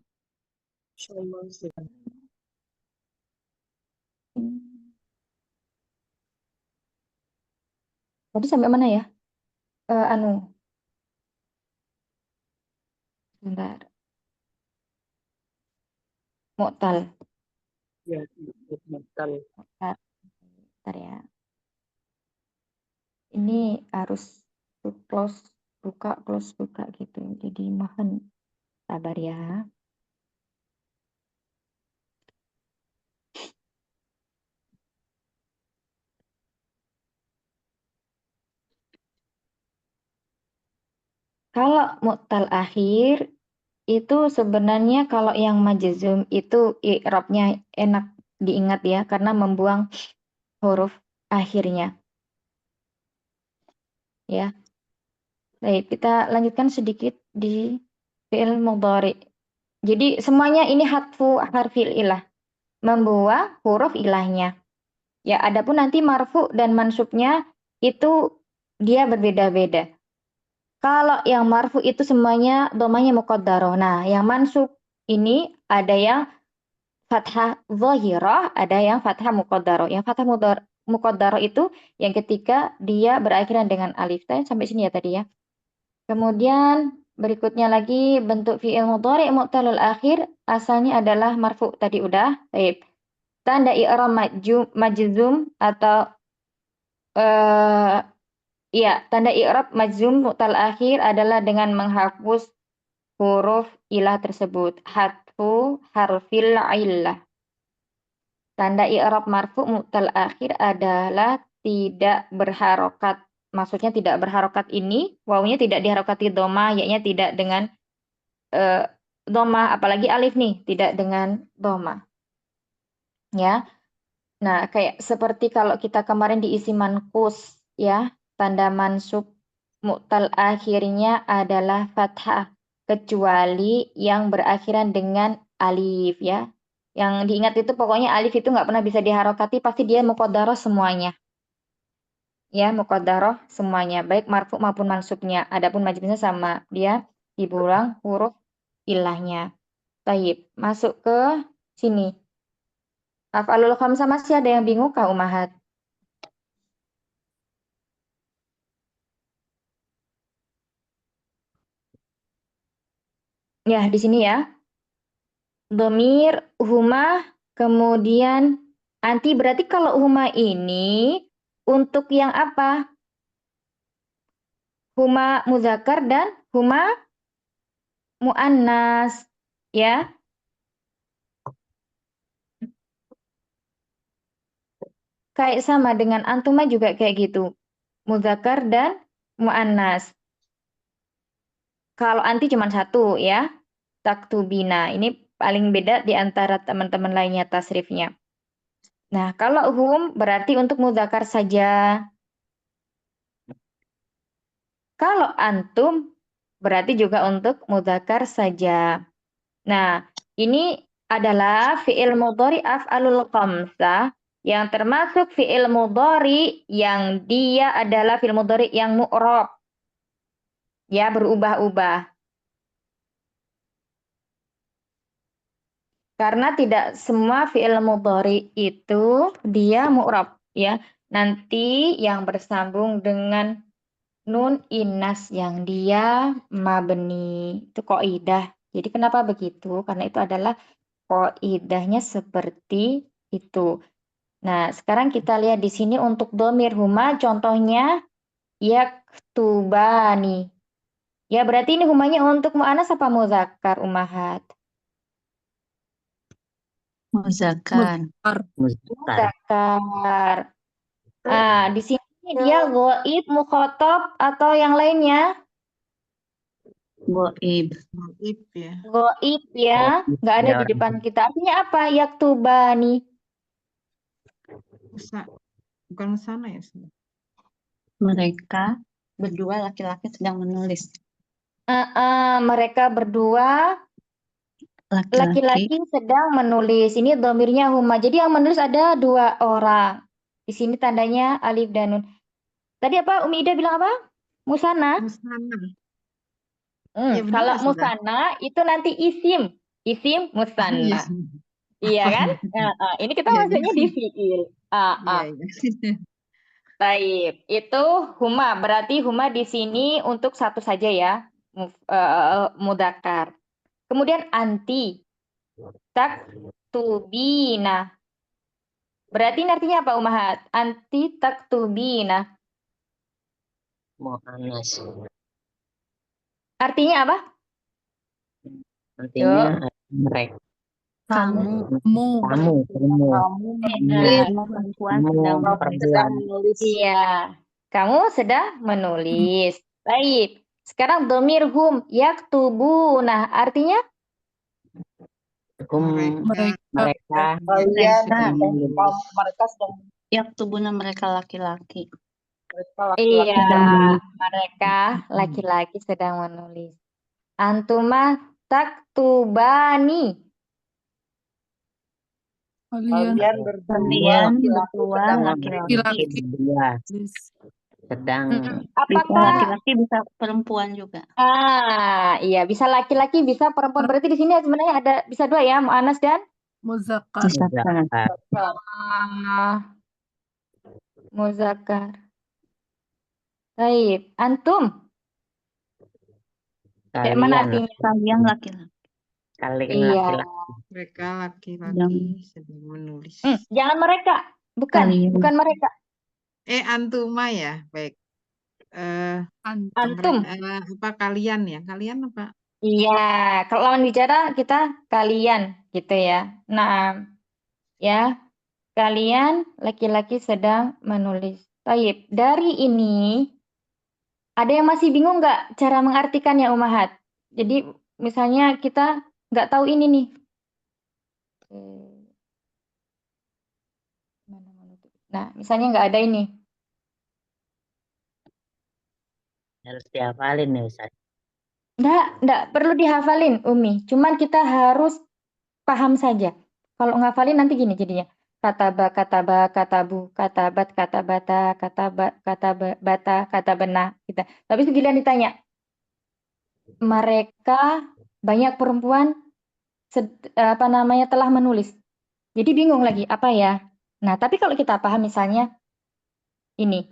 Tadi sampai mana ya? Bentar. Mu'tal. Ya, mutal. Bentar ya. Ini harus close, buka, close, buka gitu. Jadi mohon sabar ya. Kalau mu'tal akhir itu sebenarnya kalau yang majzum itu i'rabnya enak diingat ya karena membuang huruf akhirnya. Ya. Baik, kita lanjutkan sedikit di fi'il mudhari. Jadi semuanya ini hatfu harfil ilah, membuang huruf ilahnya. Ya, adapun nanti marfu dan mansubnya itu dia berbeda-beda. Kalau yang marfu itu semuanya domanya muqaddarah. Nah, yang mansub ini ada yang fathah zahirah, ada yang fathah muqaddarah. Yang fathah muqaddarah itu yang ketika dia berakhiran dengan alif. Sampai sini ya tadi ya. Kemudian berikutnya lagi bentuk fi'il mudhari mu'talul akhir asalnya adalah marfu tadi udah. Baik. Tanda i'rab majzum atau iya, tanda i'rab majzum mu'tal akhir adalah dengan menghapus huruf ilah tersebut. Hatfu harfil illah. Tanda i'rab marfu mu'tal akhir adalah tidak berharokat. Maksudnya tidak berharokat ini, wawunya tidak diharokati doma, ya-nya tidak dengan doma, apalagi alif nih, tidak dengan doma. Ya. Nah, kayak seperti kalau kita kemarin diisi manqus ya, tanda mansub mu'tal akhirnya adalah fathah kecuali yang berakhiran dengan alif ya. Yang diingat itu pokoknya alif itu nggak pernah bisa diharokati, pasti dia muqaddarah semuanya. Ya, muqaddarah semuanya, baik marfu maupun mansubnya. Adapun majzumnya sama, dia dibuang huruf ilahnya. Taib. Masuk ke sini. Af'alul khamsah masih ada yang bingung kah Umahat? Ya, di sini ya. Dhamir huma kemudian anti, berarti kalau huma ini untuk yang apa? Huma muzakkar dan huma muannas, ya. Kayak sama dengan antuma juga kayak gitu. Muzakkar dan muannas. Kalau anti cuma satu ya. Taktubina. Ini paling beda di antara teman-teman lainnya tasrifnya. Nah, kalau hum berarti untuk muzakkar saja. Kalau antum berarti juga untuk muzakkar saja. Nah, ini adalah fi'il mudhari af'alul khamsah yang termasuk fi'il mudhari yang dia adalah fi'il mudhari yang mu'rab. Ya, berubah-ubah. Karena tidak semua fi'il mudhari itu dia mu'rab, ya. Nanti yang bersambung dengan nun inas yang dia mabni itu qaidah. Jadi kenapa begitu? Karena itu adalah qaidahnya seperti itu. Nah, sekarang kita lihat di sini untuk dhamir huma contohnya yaktubani. Ya, berarti ini humanya untuk muannas apa muzakkar Umahat? Muzakkar. Muzakkar. Ah, di sini dia ghaib, mukhatab atau yang lainnya? Goib. Gaib ya. Ghaib ya, nggak ada di depan kita. Artinya apa? Yaktubani. Bukan sana ya. Mereka berdua laki-laki sedang menulis. Mereka berdua Laki-laki laki-laki sedang menulis. Ini dhamirnya huma. Jadi yang menulis ada 2 orang. Di sini tandanya alif dan nun. Tadi apa Umi Ida bilang apa? Musana. Musana. Ya, benar Kalau sudah. musana itu nanti isim. Isim musanna. Iya kan? Ini kita Iya, masuknya di iya. fiil. Iya, iya. Taib. Itu huma. Berarti huma di sini untuk satu saja ya. Mudzakkar. Kemudian anti. Taktubina. Berarti ini artinya apa Umahat? Anti taktubina. Mu'annas. Artinya apa? Artinya mereka. kamu Kamu. perempuan sedang menulis. Iya. Kamu sedang menulis. Baik. Sekarang dhamir hum yaktubuna. Artinya? Mereka. Kalian, Mereka. mereka sedang yaktubuna mereka laki-laki. Iya, mereka laki-laki sedang menulis. Antuma taktubani. Kalian berdua laki-laki. Sedang. Bisa Apakah laki-laki bisa perempuan juga. iya bisa laki-laki bisa perempuan. Berarti di sini sebenarnya ada bisa 2 ya, muannas dan Muzakkar. muzakkar. Baik, antum. Kayak mana artinya? Kalian laki-laki. Iya. Mereka laki-laki sedang menulis. Jangan mereka. Bukan mereka. Antuma ya, baik. Antum. Apa kalian ya? Kalian apa? Iya, kalau lawan bicara kita kalian gitu ya. Nah, ya. Kalian laki-laki sedang menulis. Taib. Dari ini ada yang masih bingung nggak cara mengartikannya Umahat? Jadi misalnya kita nggak tahu ini nih. Nah, misalnya nggak ada ini. Harus dihafalin ya Ustaz. Nggak perlu dihafalin Umi. Cuman kita harus paham saja. Kalau ngafalin nanti gini jadinya. Kataba, katabu, katabat, katabata, katabata, katabena. Gitu. Tapi giliran ditanya, mereka banyak perempuan telah menulis. Jadi bingung lagi apa ya. Nah, tapi kalau kita paham misalnya ini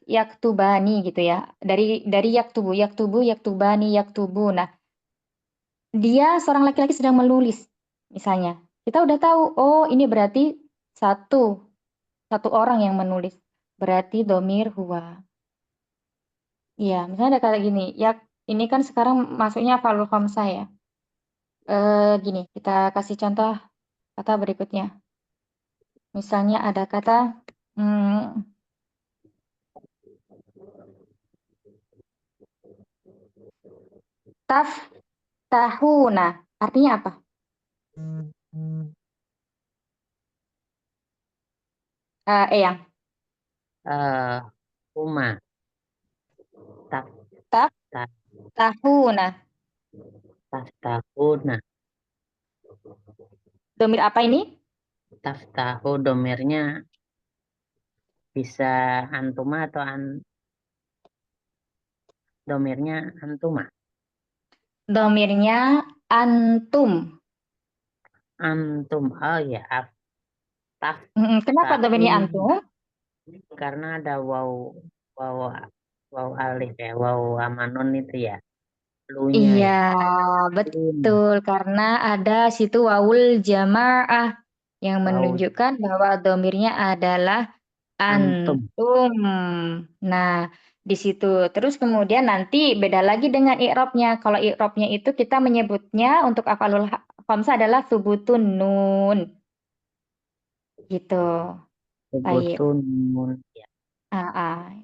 yaktubani gitu ya. Dari yaktubani, yaktubu. Nah, dia seorang laki-laki sedang menulis misalnya. Kita udah tahu, oh ini berarti satu orang yang menulis. Berarti domir huwa. Iya, misalnya ada kata gini, ini kan sekarang masuknya af'alul khamsah ya. Gini, kita kasih contoh kata berikutnya. Misalnya ada kata taftahuna. Artinya apa? Eyang. Uma. Taftahuna. Taftahuna. Domir apa ini? Taftahu domirnya bisa antuma atau domirnya antuma. Domirnya antum. Antum. Oh ya. Kenapa domirnya antum? Karena ada waw alif ya, waw amanun itu ya. Lunya Iya, ya. betul. Karena ada situ wawul jamaah yang menunjukkan bahwa domirnya adalah antum. Nah, di situ. Terus kemudian nanti beda lagi dengan i'rabnya. Kalau i'rabnya itu kita menyebutnya untuk af'alul khamsah adalah subutun nun. Gitu. Baik. Subutun nun ya.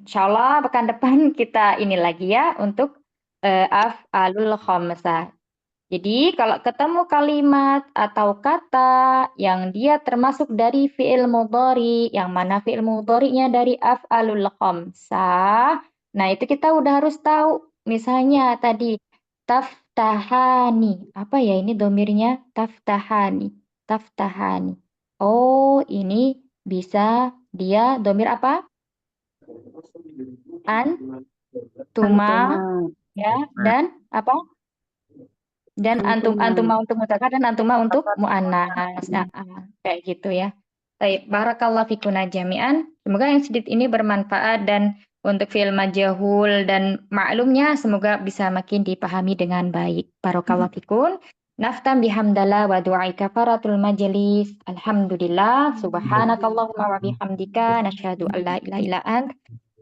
Insyaallah pekan depan kita ini lagi ya untuk af'alul khamsah. Jadi kalau ketemu kalimat atau kata yang dia termasuk dari fi'il mudhari, yang mana fi'il mudhari'nya dari af'alul khamsah, nah itu kita udah harus tahu. Misalnya tadi taftahani, apa ya ini domirnya? Taftahani. Oh, ini bisa dia domir apa? Antuma, ya, dan apa? Dan antuma untuk mudzakkar dan antuma untuk muannas. Kayak gitu ya. Baik, barakallahu fikuna jami'an. Semoga yang sedikit ini bermanfaat dan untuk fi'il majhul dan maklumnya semoga bisa makin dipahami dengan baik. Barakallahu fikun. Naftam bihamdallah wa du'ai kafaratul majlis. Alhamdulillah. Subhanakallahumma wa bihamdika nasyhadu an la ilaha illa ant.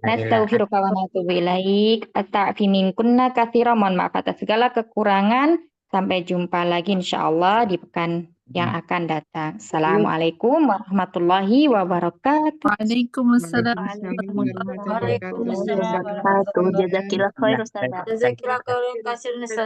Nastaghfiruka wa natubu ilaik. At-ta'fi minkunna katsira. Mohon maaf atas segala kekurangan. Sampai jumpa lagi insyaallah di pekan yang akan datang. Assalamualaikum warahmatullahi wabarakatuh. Waalaikumsalam. Waalaikumsalam warahmatullahi wabarakatuh. Jazakillah khair Ustazah. Jazakillah khairan katsiran Ustazah.